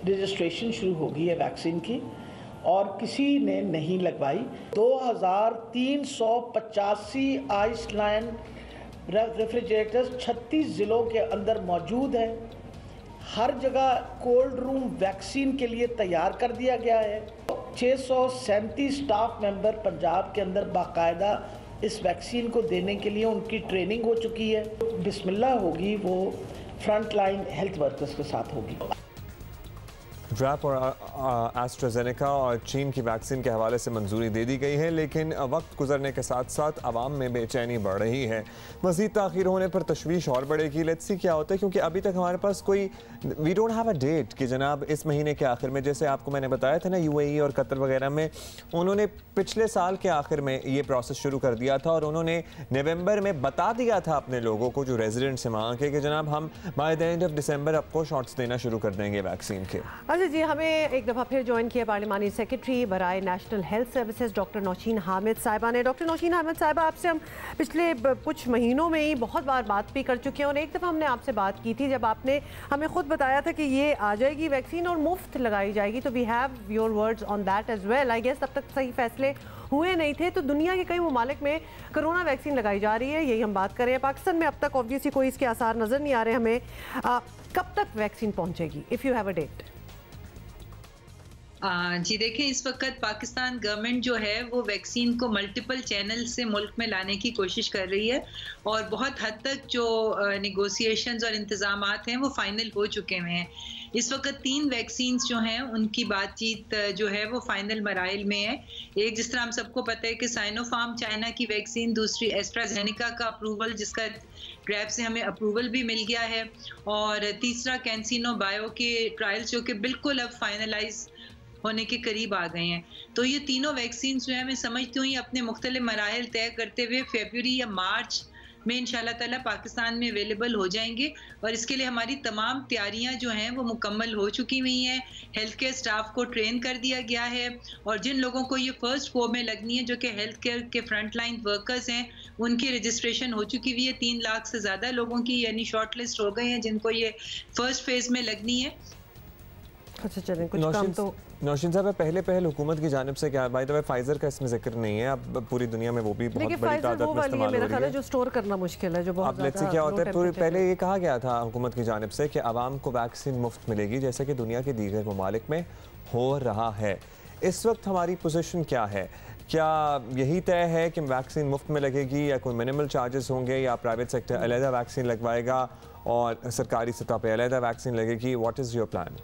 रजिस्ट्रेशन शुरू हो गई है वैक्सीन की और किसी ने नहीं लगवाई। 2385 आइसलैंड रेफ्रिजरेटर्स 36 ज़िलों के अंदर मौजूद हैं। हर जगह कोल्ड रूम वैक्सीन के लिए तैयार कर दिया गया है। 637 स्टाफ मेंबर पंजाब के अंदर बाकायदा इस वैक्सीन को देने के लिए उनकी ट्रेनिंग हो चुकी है। बिस्मिल्लाह होगी वो फ्रंट लाइन हेल्थ वर्कर्स के साथ होगी। ड्रैप और एस्ट्राजेनेका और चीन की वैक्सीन के हवाले से मंजूरी दे दी गई है, लेकिन वक्त गुजरने के साथ साथ आवाम में बेचैनी बढ़ रही है। मज़ीद ताख़ीर होने पर तशवीश और बढ़ेगी। लेट्स सी क्या होता है, क्योंकि अभी तक हमारे पास कोई we don't have a date कि जनाब इस महीने के आखिर में, जैसे आपको मैंने बताया था ना UAE और कतर वगैरह में उन्होंने पिछले साल के आखिर में ये प्रोसेस शुरू कर दिया था और उन्होंने नवंबर में बता दिया था अपने लोगों को जो रेजिडेंट्स हैं वहाँ के कि जनाब हम by the end of December आपको शॉट्स देना शुरू कर देंगे वैक्सीन के। अच्छा जी, हमें एक दफ़ा फिर ज्वाइन किया पार्लिमानी सेक्रेटरी बराए national health services doctor Nausheen Hamid sahiba ने। डॉक्टर नौशीन हामिद साहिबा, आपसे हम पिछले कुछ महीनों में ही बहुत बार बात भी कर चुके हैं और एक दफ़ा हमने आपसे बात की थी जब आपने हमें खुद बताया था कि ये आ जाएगी वैक्सीन और मुफ्त लगाई जाएगी, तो we have your words on that as well. I guess तब तक सही फैसले हुए नहीं थे, तो दुनिया के कई ममालिक में कोरोना वैक्सीन लगाई जा रही है, यही हम बात कर रहे हैं। पाकिस्तान में अब तक ऑब्वियसली कोई इसके आसार नज़र नहीं आ रहे हमें। कब तक वैक्सीन पहुँचेगी, if you have a date? जी देखें, इस वक्त पाकिस्तान गवर्नमेंट जो है वो वैक्सीन को मल्टीपल चैनल से मुल्क में लाने की कोशिश कर रही है और बहुत हद तक जो नेगोशिएशंस और इंतज़ामात हैं वो फाइनल हो चुके हुए हैं। इस वक्त 3 वैक्सीन्स जो हैं उनकी बातचीत जो है वो फाइनल मराइल में है। एक, जिस तरह हम सबको पता है कि साइनोफार्म चाइना की वैक्सीन, दूसरी एस्ट्राजेनेका का अप्रूवल जिसका ड्रैप से हमें अप्रूवल भी मिल गया है, और तीसरा कैंसिनो बायो के ट्रायल्स जो कि बिल्कुल अब फाइनलाइज होने के करीब आ गए हैं। तो ये तीनों वैक्सीन जो है मैं समझती हूँ अपने मुख्तलिफ मराहिल तय करते हुए फरवरी या मार्च में इंशाल्लाह ताला पाकिस्तान में अवेलेबल हो जाएंगे। और इसके लिए हमारी तमाम तैयारियां जो हैं वो मुकम्मल हो चुकी हुई हैं। हेल्थ केयर स्टाफ को ट्रेन कर दिया गया है और जिन लोगों को ये फर्स्ट फो में लगनी है, जो कि हेल्थ केयर के फ्रंट लाइन वर्कर्स हैं, उनकी रजिस्ट्रेशन हो चुकी हुई है। 3 लाख से ज़्यादा लोगों की यानी शॉर्ट लिस्ट हो गए हैं जिनको ये फर्स्ट फेज में लगनी है। अच्छा चलें, कुछ काम तो नौशीन साहब, पहले हुकूमत की जानिब से क्या बाय द वे फाइजर का इसमें जिक्र नहीं है, अब पूरी दुनिया में वो भी बहुत बड़ी तादाद में इस्तेमाल हो रही है, जो स्टोर करना मुश्किल है, जो बहुत अब लेट्स सी क्या होता है। पहले ये कहा गया था हुकूमत की जानिब से कि आवाम को वैक्सीन मुफ्त मिलेगी, जैसे कि दुनिया के दीगर ममालिक में हो रहा है। इस वक्त हमारी पोजीशन क्या है? क्या यही तय है कि वैक्सीन मुफ्त में लगेगी या कोई मिनिमल चार्जेस होंगे, या प्राइवेट सेक्टर अलहदा वैक्सीन लगवाएगा और सरकारी सतह पर अलहदा वैक्सीन लगेगी? What is your plan?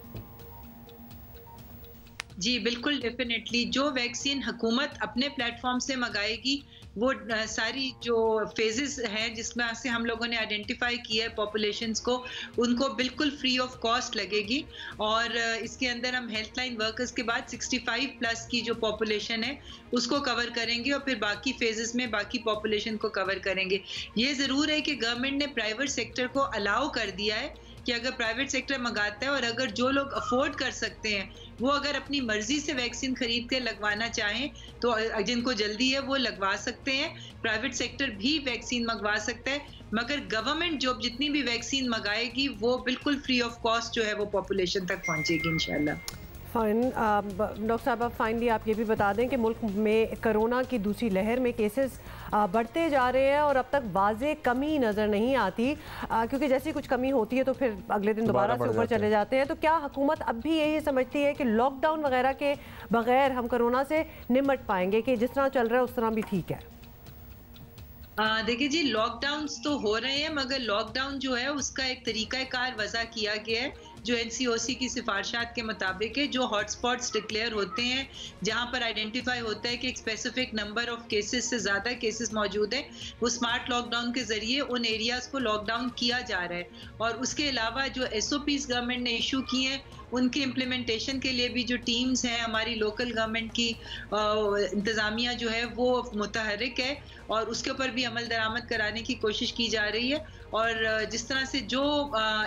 जी बिल्कुल, डेफिनेटली जो वैक्सीन हुकूमत अपने प्लेटफॉर्म से मंगाएगी वो सारी जो फेजेस हैं जिसमें से हम लोगों ने आइडेंटिफाई किया है पॉपुलेशंस को, उनको बिल्कुल फ्री ऑफ कॉस्ट लगेगी। और इसके अंदर हम हेल्थ लाइन वर्कर्स के बाद 65 प्लस की जो पॉपुलेशन है उसको कवर करेंगे और फिर बाकी फेजेस में बाकी पॉपुलेशन को कवर करेंगे। ये ज़रूर है कि गवर्नमेंट ने प्राइवेट सेक्टर को अलाउ कर दिया है कि अगर प्राइवेट सेक्टर मंगाता है और अगर जो लोग अफोर्ड कर सकते हैं वो अगर अपनी मर्जी से वैक्सीन खरीद के लगवाना चाहें तो जिनको जल्दी है वो लगवा सकते हैं। प्राइवेट सेक्टर भी वैक्सीन मंगवा सकता है, मगर गवर्नमेंट जो जितनी भी वैक्सीन मंगाएगी वो बिल्कुल फ्री ऑफ कॉस्ट जो है वो पॉपुलेशन तक पहुंचेगी इंशाल्लाह। फाइन। डॉक्टर साहब, अब फाइनली आप ये भी बता दें कि मुल्क में कोरोना की दूसरी लहर में केसेस बढ़ते जा रहे हैं और अब तक वाज़े कमी नज़र नहीं आती, क्योंकि जैसी कुछ कमी होती है तो फिर अगले दिन दोबारा से ऊपर चले जाते हैं। तो क्या हुकूमत अब भी यही समझती है कि लॉकडाउन वगैरह के बगैर हम कोरोना से निपट पाएंगे, कि जिस तरह चल रहा है उस तरह भी ठीक है? देखिए जी, लॉकडाउन्स तो हो रहे हैं मगर लॉकडाउन जो है उसका एक तरीक़ाकार वज़ा किया गया है जो NCOC की सिफारिशात के मुताबिक है। जो हॉटस्पॉट्स डिक्लेयर होते हैं जहां पर आइडेंटिफाई होता है कि एक स्पेसिफिक नंबर ऑफ केसेस से ज़्यादा केसेस मौजूद हैं, वो स्मार्ट लॉकडाउन के ज़रिए उन एरियाज़ को लॉकडाउन किया जा रहा है। और उसके अलावा जो SOPs गवर्नमेंट ने इशू किए हैं उनकी इम्प्लीमेंटेशन के लिए भी जो टीम्स हैं हमारी लोकल गवर्नमेंट की इंतज़ामिया जो है वो मुतहरिक है और उसके ऊपर भी अमल दरामद कराने की कोशिश की जा रही है। और जिस तरह से जो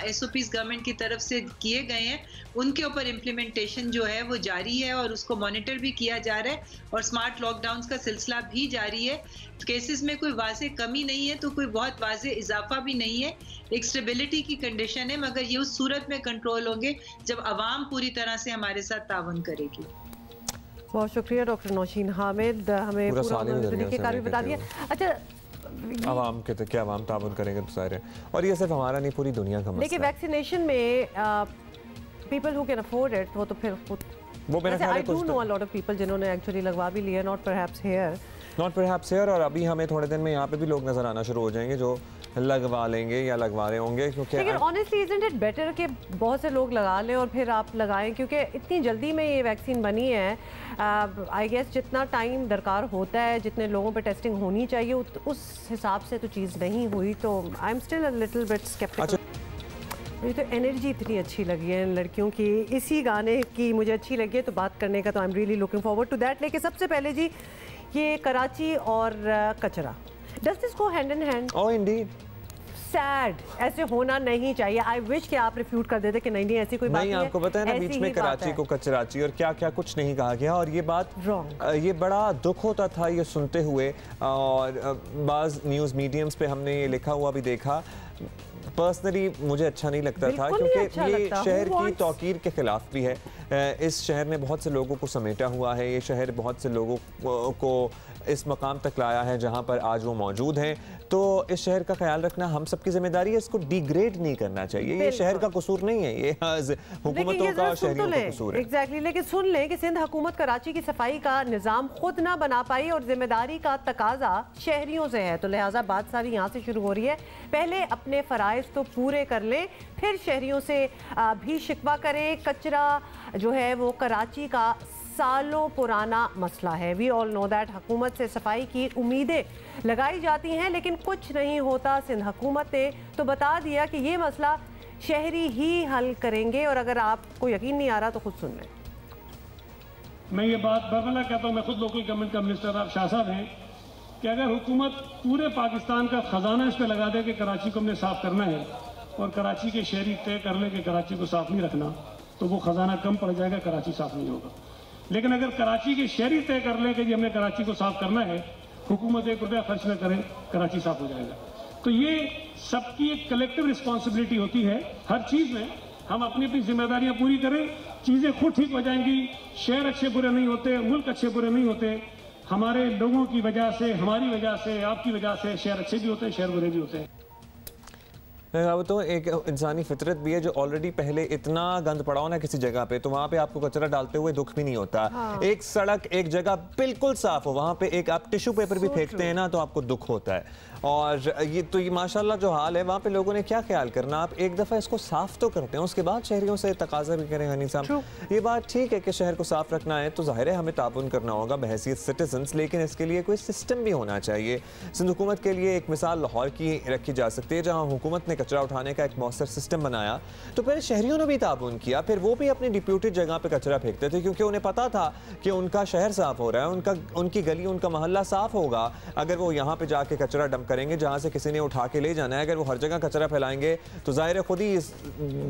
SOPs गवर्नमेंट की तरफ से किए गए हैं उनके ऊपर इम्प्लीमेंटेशन जो है वो जारी है और उसको मॉनिटर भी किया जा रहा है और स्मार्ट लॉकडाउन का सिलसिला भी जारी है। केसेस में कोई वाज़े कमी नहीं है तो कोई बहुत वाज़े इजाफा भी नहीं है, एक स्टेबिलिटी की कंडीशन है, मगर ये उस सूरत में कंट्रोल होंगे जब आवाम पूरी तरह से हमारे साथ ताउन करेगी। बहुत शुक्रिया डॉक्टर नौशीन हामिद, हमें पूरा तरीके कार भी बता दिया। अच्छा, आवाम के तो क्या आवाम ताउन करेंगे तो सारे, और ये सिर्फ हमारा नहीं पूरी दुनिया का मसला है। देखिए वैक्सीनेशन में people who can afford it वो तो फिर वो मेरा ख्याल है I do know a lot of people जिन्होंने एक्चुअली लगवा भी लिया, नॉट परहैप्स हियर। और अभी हमें थोड़े दिन में यहाँ पे भी लोग नजर आना शुरू हो जाएंगे जो लगवा लेंगे या लगवा रहे होंगे, क्योंकि लेकिन ऑनेस्टली इजंट इट बेटर कि बहुत से लोग लगा लें और फिर आप लगाएं, क्योंकि इतनी जल्दी में ये वैक्सीन बनी है। आई गेस जितना टाइम दरकार होता है, जितने लोगों पे टेस्टिंग होनी चाहिए उस हिसाब से तो चीज़ नहीं हुई, तो I am still a little bit skeptical. मुझे तो एनर्जी इतनी अच्छी लगी है लड़कियों की, इसी गाने की मुझे अच्छी लगी है, तो बात करने का तो I am really looking forward to that. लेकिन सबसे पहले जी ये कराची और कचरा, does this go hand in hand? Oh indeed, sad, ऐसे होना नहीं चाहिए। आई विश कि आप रिफ्यूट कर देते कि नहीं नहीं ऐसी कोई बात नहीं है। आपको पता है ना बीच में कराची को कचराची और क्या क्या कुछ नहीं कहा गया, और ये बात ये बड़ा दुख होता था ये सुनते हुए, और बाज़ न्यूज़ मीडियम्स पे हमने ये लिखा हुआ भी देखा। पर्सनली मुझे अच्छा नहीं लगता था, क्योंकि ये शहर की तौकीर के खिलाफ भी है। इस शहर ने बहुत से लोगों को समेटा हुआ है, ये शहर बहुत से लोगों को इस मकाम तक लाया है जहां पर आज वो मौजूद हैं। तो इस शहर का ख्याल रखना हम सबकी जिम्मेदारी है, इसको डिग्रेड नहीं करना चाहिए। ये शहर का कसूर नहीं है, ये हुकूमतों का, शहरियों का कसूर है। एग्जैक्टली, लेकिन सुन लें कि सिंध हुकूमत कराची की सफाई का निज़ाम खुद ना बना पाई और जिम्मेदारी का तकाजा शहरियों से है, तो लिहाजा बात सारी यहाँ से शुरू हो रही है। पहले अपने फ़राइज़ तो पूरे कर लें, फिर शहरियों से भी शिकवा करें। कचरा जो है वो कराची का सालों पुराना मसला है। We all know that. हुकूमत से सफाई की उम्मीदें लगाई जाती हैं लेकिन कुछ नहीं होता। सिंध हुकूमत ने तो बता दिया कि ये मसला शहरी ही हल करेंगे, और अगर आपको यकीन नहीं आ रहा तो खुद सुन लें। मैं ये बात बरमला कहता हूँ, मैं खुद लोकल गवर्नमेंट का मिनिस्टर शाह साहब हैं, कि अगर हुकूमत पूरे पाकिस्तान का खजाना इस पर लगा दे कि कराची को हमने साफ करना है और कराची के शहरी तय कर ले कि कराची को साफ नहीं रखना, तो वो खजाना कम पड़ जाएगा, कराची साफ नहीं होगा। लेकिन अगर कराची के शहरी तय कर ले कि जी हमने कराची को साफ करना है, हुकूमत ₹1 खर्च न करे, कराची साफ हो जाएगा। तो ये सबकी एक कलेक्टिव रिस्पॉन्सिबिलिटी होती है। हर चीज़ में हम अपनी अपनी जिम्मेदारियां पूरी करें, चीज़ें खुद ठीक हो जाएंगी। शहर अच्छे बुरे नहीं होते, मुल्क अच्छे बुरे नहीं होते। हमारे लोगों की वजह से, हमारी वजह से, आपकी वजह से शहर अच्छे भी होते हैं, शहर बुरे भी होते हैं। तो एक इंसानी फितरत भी है जो ऑलरेडी पहले इतना गंद पड़ा हो ना किसी जगह पे, तो वहाँ पे आपको कचरा डालते हुए दुख भी नहीं होता। हाँ। एक सड़क, एक जगह बिल्कुल साफ हो, वहाँ पे एक आप टिश्यू पेपर भी फेंकते हैं ना तो आपको दुख होता है। और ये माशाल्लाह जो हाल है वहाँ पे लोगों ने क्या ख्याल करना, आप एक दफ़ा इसको साफ तो करते हैं, उसके बाद शहरियों से तकाजा भी करें। हनी साहब, ये बात ठीक है कि शहर को साफ रखना है तो जाहिर है हमें ताउन करना होगा बहैसियत सिटीजन्स, लेकिन इसके लिए कोई सिस्टम भी होना चाहिए। सिंध हुकूमत के लिए एक मिसाल लाहौर की रखी जा सकती है, जहाँ हुकूमत ने कचरा उठाने का एक मौसर सिस्टम बनाया, तो पहले शहरियों ने भी ताउन किया, फिर वो भी अपनी डिप्यूटेड जगह पर कचरा फेंकते थे, क्योंकि उन्हें पता था कि उनका शहर साफ हो रहा है, उनकी गली, उनका मोहल्ला साफ होगा अगर वो यहाँ पे जाके कचरा डंप करेंगे जहाँ से किसी ने उठा के ले जाना है। अगर वो हर जगह कचरा फैलाएंगे तो जाहिर है खुद ही इस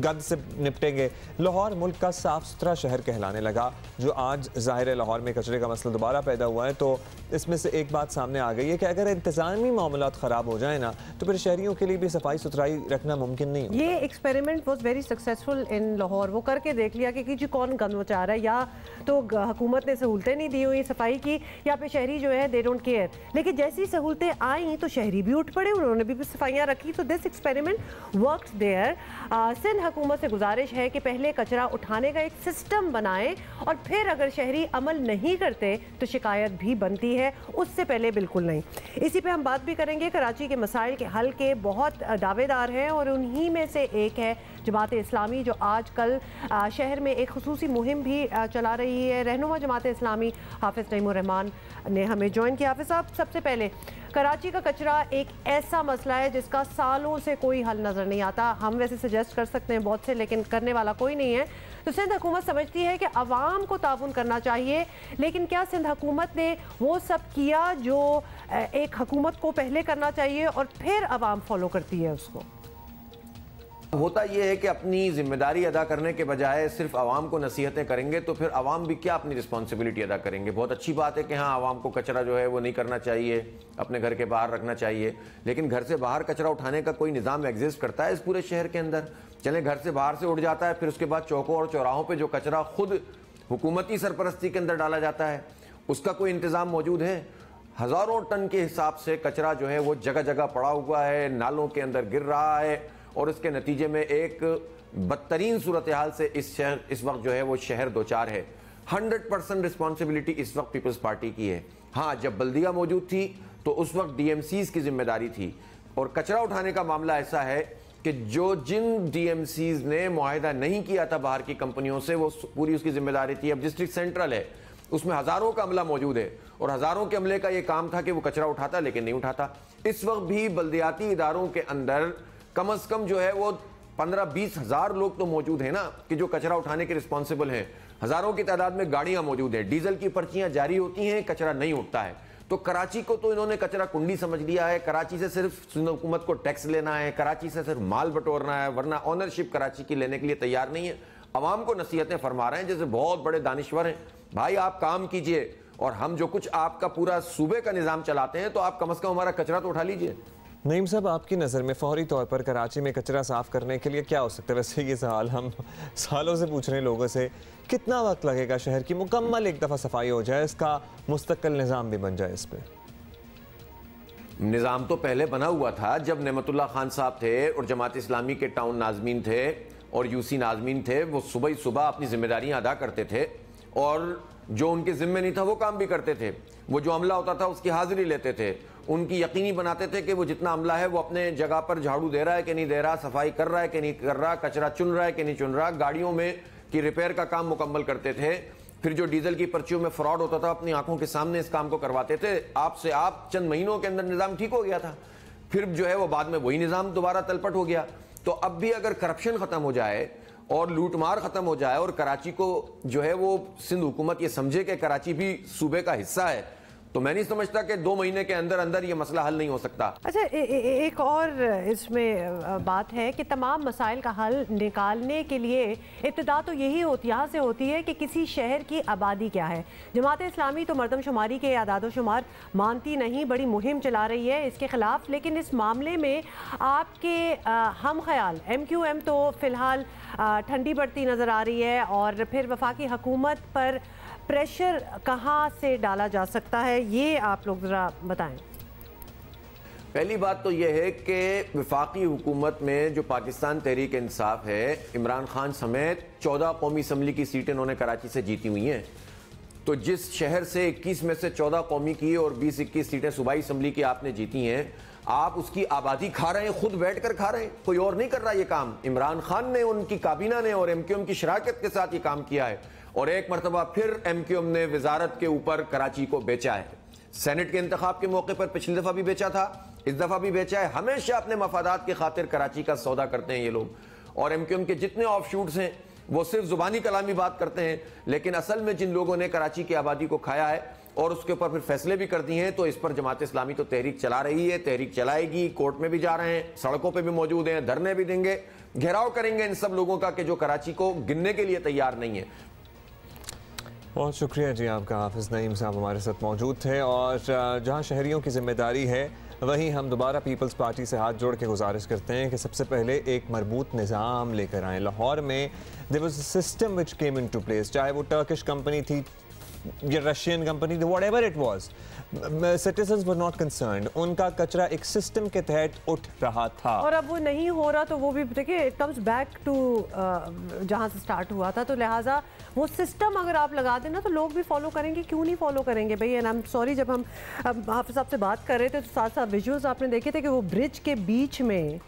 गंद से निपटेंगे। लाहौर मुल्क का साफ सुथरा शहर कहलाने लगा, जो आज जाहिर है लाहौर में कचरे का मसला दोबारा पैदा हुआ है। तो इसमें से एक बात सामने आ गई है कि अगर इंतजामी मामलात ख़राब हो जाए ना तो फिर शहरियों के लिए भी सफाई सुथराई रखना मुमकिन नहीं होगा। ये experiment was very successful in Lahore. वो करके देख लिया कि जी कौन गंद मचा रहा है, या तो हुकूमत ने सहूलतें नहीं दी हुई सफाई की, या फिर शहरी जो है दे डोंट केयर। लेकिन जैसी सहूलतें आई तो शहरी भी उठ पड़े, उन्होंने भी सफाइयाँ रखी। तो this experiment works there. Sindh हुकूमत से गुजारिश है कि पहले कचरा उठाने का एक सिस्टम बनाएं और फिर अगर शहरी अमल नहीं करते तो शिकायत भी बनती है, उससे पहले बिल्कुल नहीं। इसी पे हम बात भी करेंगे। कराची के मसाइल के हल के बहुत दावेदार हैं और उन्हीं में से एक है जमात इस्लामी, जो आजकल शहर में एक खुसूसी मुहिम भी चला रही है। रहनुमा जमात इस्लामी हाफिज़ नईमुर रहमान ने हमें ज्वाइन किया। हाफिज़ साहब, सबसे पहले कराची का कचरा एक ऐसा मसला है जिसका सालों से कोई हल नज़र नहीं आता। हम वैसे सजेस्ट कर सकते हैं बहुत से, लेकिन करने वाला कोई नहीं है। तो सिंध हुकूमत समझती है कि अवाम को ताउन करना चाहिए, लेकिन क्या सिंध हुकूमत ने वो सब किया जो एक हुकूमत को पहले करना चाहिए और फिर अवाम फॉलो करती है उसको? होता यह है कि अपनी जिम्मेदारी अदा करने के बजाय सिर्फ आवाम को नसीहतें करेंगे तो फिर आवाम भी क्या अपनी रिस्पॉन्सिबिलिटी अदा करेंगे। बहुत अच्छी बात है कि हाँ, आवाम को कचरा जो है वो नहीं करना चाहिए, अपने घर के बाहर रखना चाहिए, लेकिन घर से बाहर कचरा उठाने का कोई निज़ाम एग्जिस्ट करता है इस पूरे शहर के अंदर? चलें, घर से बाहर से उठ जाता है, फिर उसके बाद चौकों और चौराहों पर जो कचरा खुद हुकूमती सरपरस्ती के अंदर डाला जाता है उसका कोई इंतज़ाम मौजूद है? हज़ारों टन के हिसाब से कचरा जो है वो जगह जगह पड़ा हुआ है, नालों के अंदर गिर रहा है और इसके नतीजे में एक बदतरीन सूरत हाल से इस वक्त जो है वो शहर दो चार है। 100% रिस्पॉन्सिबिलिटी इस वक्त पीपल्स पार्टी की है। हाँ, जब बल्दिया मौजूद थी तो उस वक्त DMCs की जिम्मेदारी थी, और कचरा उठाने का मामला ऐसा है कि जिन DMCs ने मुआहिदा नहीं किया था बाहर की कंपनियों से, वो पूरी उसकी जिम्मेदारी थी। अब डिस्ट्रिक्ट सेंट्रल है, उसमें हज़ारों का अमला मौजूद है और हज़ारों के अमले का ये काम था कि वो कचरा उठाता, लेकिन नहीं उठाता। इस वक्त भी बल्दियाती इदारों के अंदर कम अज कम जो है वो 15-20 हज़ार लोग तो मौजूद हैं ना कि जो कचरा उठाने के रिस्पॉन्सिबल हैं। हज़ारों की तादाद में गाड़ियां मौजूद हैं, डीजल की पर्चियां जारी होती हैं, कचरा नहीं उठता है। तो कराची को तो इन्होंने कचरा कुंडी समझ लिया है। कराची से सिर्फ सिंध हुकूमत को टैक्स लेना है, कराची से सिर्फ माल बटोरना है, वरना ऑनरशिप कराची की लेने के लिए तैयार नहीं है। अवाम को नसीहतें फरमा रहे हैं जैसे बहुत बड़े दानिश्वर हैं। भाई, आप काम कीजिए और हम जो कुछ आपका पूरा सूबे का निज़ाम चलाते हैं तो आप कम अज़ कम हमारा कचरा तो उठा लीजिए। नईम साहब, आपकी नज़र में फौरी तौर पर कराची में कचरा साफ करने के लिए क्या हो सकता है? वैसे ये सवाल हम सालों से पूछ रहे हैं लोगों से, कितना वक्त लगेगा शहर की मुकम्मल एक दफ़ा सफाई हो जाए, इसका मुस्तकिल निज़ाम भी बन जाए? इस पर निज़ाम तो पहले बना हुआ था जब नेमतुल्लाह खान साहब थे और जमात इस्लामी के टाउन नाजमीन थे और यूसी नाजमीन थे। वो सुबह ही सुबह अपनी जिम्मेदारियां अदा करते थे और जो उनके जिम्मे नहीं था वो काम भी करते थे। वो जो अमला होता था उसकी हाजिरी लेते थे, उनकी यकीनी बनाते थे कि वो जितना अमला है वो अपने जगह पर झाड़ू दे रहा है कि नहीं दे रहा, सफाई कर रहा है कि नहीं कर रहा, कचरा चुन रहा है कि नहीं चुन रहा, गाड़ियों में की रिपेयर का काम मुकम्मल करते थे। फिर जो डीजल की पर्चियों में फ्रॉड होता था अपनी आंखों के सामने इस काम को करवाते थे। आपसे आप चंद महीनों के अंदर निज़ाम ठीक हो गया था। फिर जो है वो बाद में वही निज़ाम दोबारा तलपट हो गया। तो अब भी अगर करप्शन ख़त्म हो जाए और लूटमार ख़त्म हो जाए और कराची को जो है वो सिंध हुकूमत ये समझे कि कराची भी सूबे का हिस्सा है, तो मैं नहीं समझता कि 2 महीने के अंदर अंदर ये मसला हल नहीं हो सकता। अच्छा, एक और इसमें बात है कि तमाम मसाइल का हल निकालने के लिए इब्तिदा तो यही यहाँ से होती है कि किसी शहर की आबादी क्या है। जमात इस्लामी तो मरदमशुमारी के आदादोशुमार मानती नहीं, बड़ी मुहिम चला रही है इसके ख़िलाफ़, लेकिन इस मामले में आपके हम ख्याल MQM तो फ़िलहाल ठंडी बढ़ती नज़र आ रही है, और फिर वफाकी हुकूमत पर प्रेशर कहाँ से डाला जा सकता है, ये आप लोग ज़रा बताएं। पहली बात तो यह है कि वफाकी हुकूमत में जो पाकिस्तान तहरीक इंसाफ है, इमरान खान समेत 14 कौमी असम्बली की सीटें उन्होंने कराची से जीती हुई हैं। तो जिस शहर से 21 में से 14 कौमी की और 20-21 सीटें सूबाई असम्बली की आपने जीती हैं, आप उसकी आबादी खा रहे हैं, खुद बैठ कर खा रहे हैं, कोई और नहीं कर रहा ये काम। इमरान खान ने, उनकी काबीना ने और MQM की शराकत के साथ ये काम किया है, और एक मरतबा फिर MQM ने वजारत के ऊपर कराची को बेचा है। सेनेट के इंतखाब के मौके पर पिछली दफा भी बेचा था, इस दफा भी बेचा है। हमेशा अपने मफादात के खातिर कराची का सौदा करते हैं ये लोग, और MQM के जितने ऑफशूट्स हैं वो सिर्फ जुबानी कलामी बात करते हैं, लेकिन असल में जिन लोगों ने कराची की आबादी को खाया है और उसके ऊपर फिर फैसले भी कर दिए हैं, तो इस पर जमात इस्लामी तो तहरीक चला रही है, तहरीक चलाएगी, कोर्ट में भी जा रहे हैं, सड़कों पे भी मौजूद हैं, धरने भी देंगे, घेराव करेंगे इन सब लोगों का कि जो कराची को गिनने के लिए तैयार नहीं है। बहुत शुक्रिया जी आपका, हाफिज़ नईम साहब हमारे साथ मौजूद थे। और जहाँ शहरियों की जिम्मेदारी है, वहीं हम दोबारा पीपल्स पार्टी से हाथ जोड़ के गुजारिश करते हैं कि सबसे पहले एक मरबूत निज़ाम लेकर आएँ। लाहौर में there was a system which came into place, चाहे वो टर्किश कंपनी थी या Russian company, whatever it was, citizens were not concerned, उनका कचरा एक सिस्टम के तहत उठ रहा था। और अब वो नहीं हो रहा, तो वो भी देखिए इट कम्स बैक टू जहाँ से स्टार्ट हुआ था, तो लिहाजा वो सिस्टम अगर आप लगा देना तो लोग भी फॉलो करेंगे, क्यों नहीं फॉलो करेंगे भाई। एंड आई एम सॉरी, जब हम हाफिज़ साहब से बात कर रहे थे तो साथ साथ विजुअल्स आपने देखे थे कि वो ब्रिज के बीच में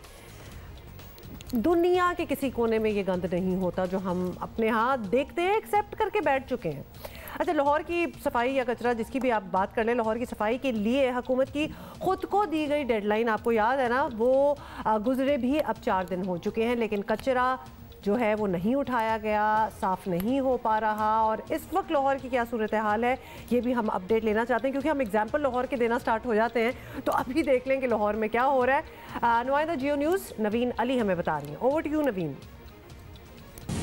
दुनिया के किसी कोने में ये गंद नहीं होता जो हम अपने हाथ देखते हैं, एक्सेप्ट करके बैठ चुके हैं। अच्छा, लाहौर की सफाई या कचरा जिसकी भी आप बात कर लें, लाहौर की सफाई के लिए हुकूमत की खुद को दी गई डेडलाइन आपको याद है ना, वो गुजरे भी अब 4 दिन हो चुके हैं, लेकिन कचरा जो है वो नहीं उठाया गया, साफ़ नहीं हो पा रहा। और इस वक्त लाहौर की क्या सूरत हाल है ये भी हम अपडेट लेना चाहते हैं, क्योंकि हम एग्जाम्पल लाहौर के देना स्टार्ट हो जाते हैं तो अभी देख लें कि लाहौर में क्या हो रहा है। नुमाइंदा जियो न्यूज़ नवीन अली हमें बता रही हैं। ओवर टू यू नवीन।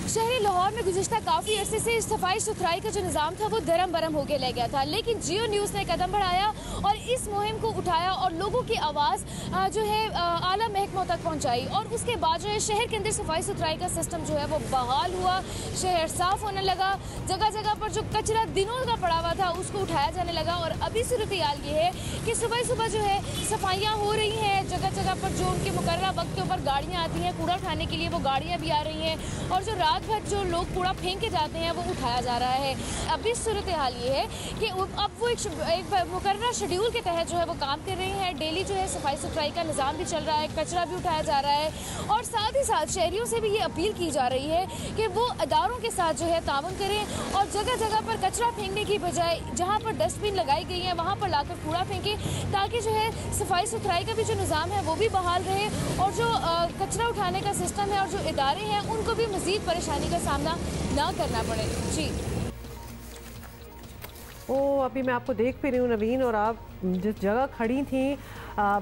शहरी लाहौर में गुज़िश्ता काफ़ी अरसे से सफाई सुथराई का जो निज़ाम था वो दरम बरम हो के ले गया था, लेकिन जियो न्यूज़ ने कदम बढ़ाया और इस मुहिम को उठाया और लोगों की आवाज़ जो है आला महकमों तक पहुंचाई, और उसके बाद जो है शहर के अंदर सफाई सुथराई का सिस्टम जो है वो बहाल हुआ, शहर साफ़ होने लगा, जगह जगह पर जो कचरा दिनों का पड़ा हुआ था उसको उठाया जाने लगा। और अभी सूरत हाल ये है कि सुबह सुबह जो है सफाइयाँ हो रही हैं, जगह जगह पर जो उनके मुकर्रर वक्त के ऊपर गाड़ियाँ आती हैं कूड़ा उठाने के लिए, वो गाड़ियाँ भी आ रही हैं, और जो रात भर जो लोग कूड़ा फेंक के जाते हैं वो उठाया जा रहा है। अभी सूरत हाल ये है कि अब वो एक मुकर्रर शेड्यूल के तहत जो है वो काम कर रही हैं, डेली जो है सफाई सुथराई का निज़ाम भी चल रहा है, कचरा भी उठाया जा रहा है, और साथ ही साथ शहरियों से भी ये अपील की जा रही है कि वो अदारों के साथ जो है ताउन करें और जगह जगह पर कचरा फेंकने की बजाय जहाँ पर डस्टबिन लगाई गई है वहाँ पर लाकर कूड़ा फेंकें, ताकि जो है सफाई सुथराई का भी जो निज़ाम है वो भी बहाल रहे, और जो कचरा उठाने का सिस्टम है और जो इदारे हैं उनको भी मज़ीद परेशानी का सामना ना करना पड़े। जी अभी मैं आपको देख भी रही हूँ नवीन, और आप जिस जगह खड़ी थी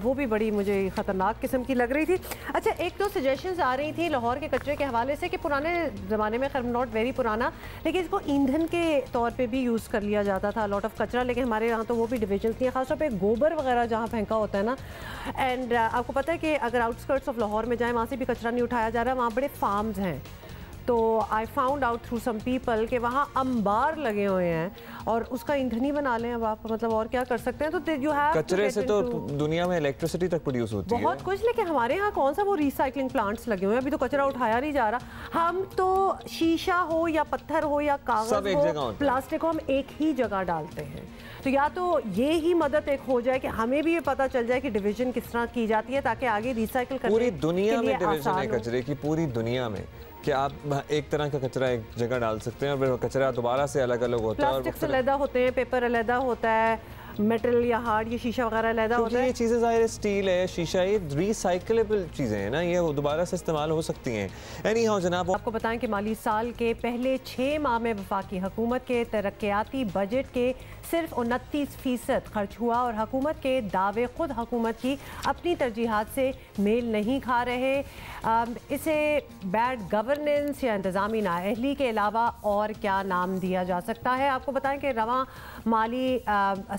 वो भी बड़ी मुझे ख़तरनाक किस्म की लग रही थी। अच्छा, एक दो सजेशंस आ रही थी लाहौर के कचरे के हवाले से कि पुराने ज़माने में, खैर नॉट वेरी पुराना, लेकिन इसको ईंधन के तौर पे भी यूज़ कर लिया जाता था, लॉट ऑफ कचरा, लेकिन हमारे यहाँ तो वो भी डिविजन्स नहीं है, ख़ासतौर पे गोबर वगैरह जहाँ फेंका होता है ना। एंड आपको पता है कि अगर आउटस्कर्ट्स ऑफ लाहौर में जाएँ वहाँ से भी कचरा नहीं उठाया जा रहा है, वहाँ बड़े फार्म्स हैं, तो I found out through some people कि वहाँ अंबार लगे हुए हैं और उसका ईंधन ही बना लें। अब आप मतलब और क्या कर सकते हैं, तो यू हैव कचरे से तो दुनिया में इलेक्ट्रिसिटी तक प्रोड्यूस होती है बहुत कुछ, लेकिन हमारे यहाँ कौन सा वो रिसाइकलिंग प्लांट्स लगे हुए हैं, अभी तो कचरा उठाया नहीं जा रहा। हम तो शीशा हो या पत्थर हो या कागज हो, प्लास्टिक हो, हम एक ही जगह डालते हैं। तो या तो ये ही मदद एक हो जाए कि हमें भी ये पता चल जाए कि डिवीजन किस तरह की जाती है, ताकि आगे रिसाइकिल करने पूरी दुनिया में डिवीजन है कचरे की, पूरी दुनिया में, कि आप एक तरह का कचरा एक जगह डाल सकते हैं और फिर कचरा दोबारा से अलग अलग होता है, प्लास्टिक से अलग होते हैं, पेपर अलग होता है, मेटल या हार्ड ये शीशा वगैरह लैदा होता है। ये चीज़ें ज़ाहिर स्टील है, शीशा, ये रिसाइकलेबल चीज़ें हैं ना, ये दोबारा से इस्तेमाल हो सकती हैं। एनीहाउ जनाब, आपको बताएं कि माली साल के पहले 6 माह में वफाकी हुकूमत के तरक्याती बजट के सिर्फ 29% खर्च हुआ और हुकूमत के दावे खुद हुकूमत की अपनी तरजीहात से मेल नहीं खा रहे। इसे बैड गवर्नेंस या इंतज़ामी नाअहली के अलावा और क्या नाम दिया जा सकता है? आपको बताएं कि रवां माली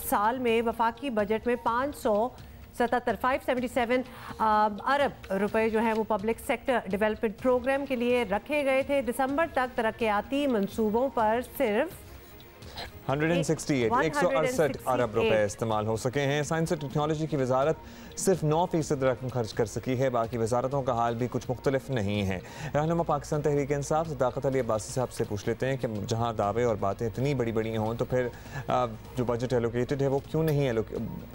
साल में वफाकी बजट में 577 अरब रुपए जो है वो पब्लिक सेक्टर डेवलपमेंट प्रोग्राम के लिए रखे गए थे। दिसंबर तक तरक्याती मंसूबों पर सिर्फ 168 अरब रुपए इस्तेमाल हो सके हैं। साइंस और टेक्नोलॉजी की वजारत सिर्फ 9% रकम खर्च कर सकी है, बाकी वजारतों का हाल भी कुछ मुख्तलिफ नहीं है। रहनुमा पाकिस्तान तहरीक इंसाफ सदाकत अली अब्बासी साहब से पूछ लेते हैं कि जहाँ दावे और बातें इतनी बड़ी बड़ी हों तो फिर जो बजट एलोकेटेड है वो क्यों नहीं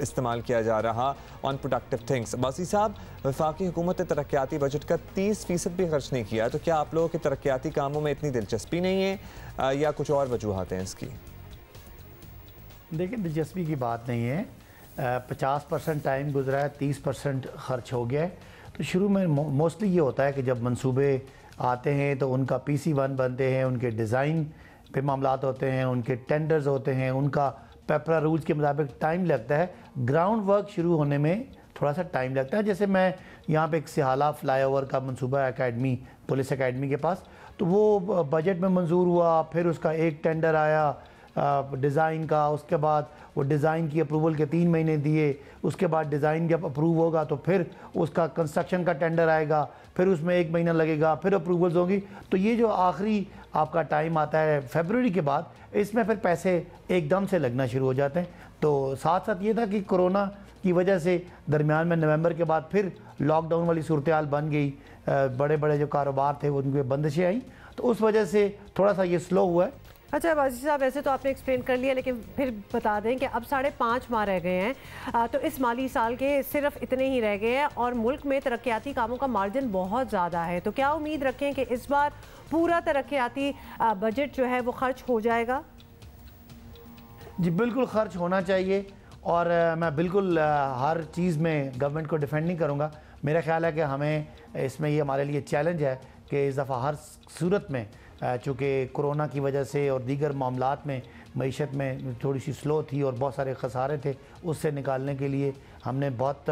इस्तेमाल किया जा रहा ऑन प्रोडक्टिव थिंग्स। अब्बासी साहब, वफाकी हुकूमत ने तरक्याती बजट का 30% भी खर्च नहीं किया, तो क्या आप लोगों के तरक्याती कामों में इतनी दिलचस्पी नहीं है या कुछ और वजूहत हैं इसकी? देखिए, दिलचस्पी की बात नहीं है। 50% टाइम गुजरा है, 30% खर्च हो गया है। तो शुरू में मोस्टली ये होता है कि जब मंसूबे आते हैं तो उनका PC1 बनते हैं, उनके डिज़ाइन पे मामलात होते हैं, उनके टेंडर्स होते हैं, उनका पेपरा रूल्स के मुताबिक टाइम लगता है। ग्राउंड वर्क शुरू होने में थोड़ा सा टाइम लगता है। जैसे मैं यहाँ पे एक सिहाला फ्लाईओवर का मंसूबा अकेडमी, पुलिस अकेडमी के पास, तो वो बजट में मंजूर हुआ, फिर उसका एक टेंडर आया डिज़ाइन का, उसके बाद वो डिज़ाइन की अप्रूवल के 3 महीने दिए, उसके बाद डिज़ाइन जब अप्रूव होगा तो फिर उसका कंस्ट्रक्शन का टेंडर आएगा, फिर उसमें 1 महीना लगेगा, फिर अप्रूवल्स होंगी। तो ये जो आखिरी आपका टाइम आता है फरवरी के बाद, इसमें फिर पैसे एकदम से लगना शुरू हो जाते हैं। तो साथ साथ ये था कि कोरोना की वजह से दरमियान में नवंबर के बाद फिर लॉकडाउन वाली सूरत हाल बन गई, बड़े बड़े जो कारोबार थे उनके बंदिशें आई, तो उस वजह से थोड़ा सा ये स्लो हुआ है। अच्छा बाजी साहब, वैसे तो आपने एक्सप्लेन कर लिया, लेकिन फिर बता दें कि अब 5.5 माह रह गए हैं, तो इस माली साल के सिर्फ इतने ही रह गए हैं और मुल्क में तरक्याती कामों का मार्जिन बहुत ज़्यादा है। तो क्या उम्मीद रखें कि इस बार पूरा तरक्याती बजट जो है वो खर्च हो जाएगा? जी बिल्कुल खर्च होना चाहिए, और मैं बिल्कुल हर चीज़ में गवर्नमेंट को डिफेंड नहीं करूँगा। मेरा ख्याल है कि हमें इसमें ये हमारे लिए चैलेंज है कि इस दफ़ा हर सूरत में, चूँकि कोरोना की वजह से और दीगर मामलात में मईशत में थोड़ी सी स्लो थी और बहुत सारे खसारे थे, उससे निकालने के लिए हमने बहुत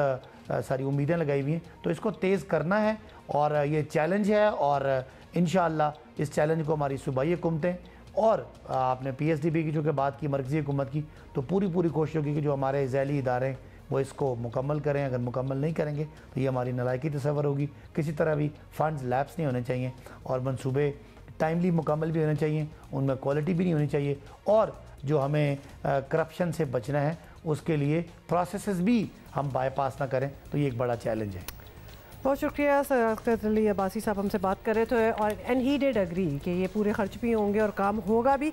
सारी उम्मीदें लगाई हुई हैं। तो इसको तेज़ करना है और ये चैलेंज है, और इंशाअल्लाह इस चैलेंज को हमारी सूबाई हुकूमतें और आपने PSDB की चूँकि बात की, मरकज़ी हुकूमत की, तो पूरी कोशिश होगी कि जो हमारे ज़ैली इदारे हैं वो इसको मुकम्मल करें। अगर मुकम्मल नहीं करेंगे तो ये हमारी नालायकी तस्वर होगी। किसी तरह भी फ़ंड्स लैप्स नहीं होने चाहिए और मंसूबे टाइमली मुकम्मल भी होने चाहिए, उनमें क्वालिटी भी नहीं होनी चाहिए, और जो हमें करप्शन से बचना है उसके लिए प्रोसेसेस भी हम बाईपास ना करें। तो ये एक बड़ा चैलेंज है। बहुत शुक्रिया सदाकत अली अब्बासी साहब हमसे बात कर रहे थे, और एंड ही डिड एग्री कि ये पूरे खर्च भी होंगे और काम होगा भी।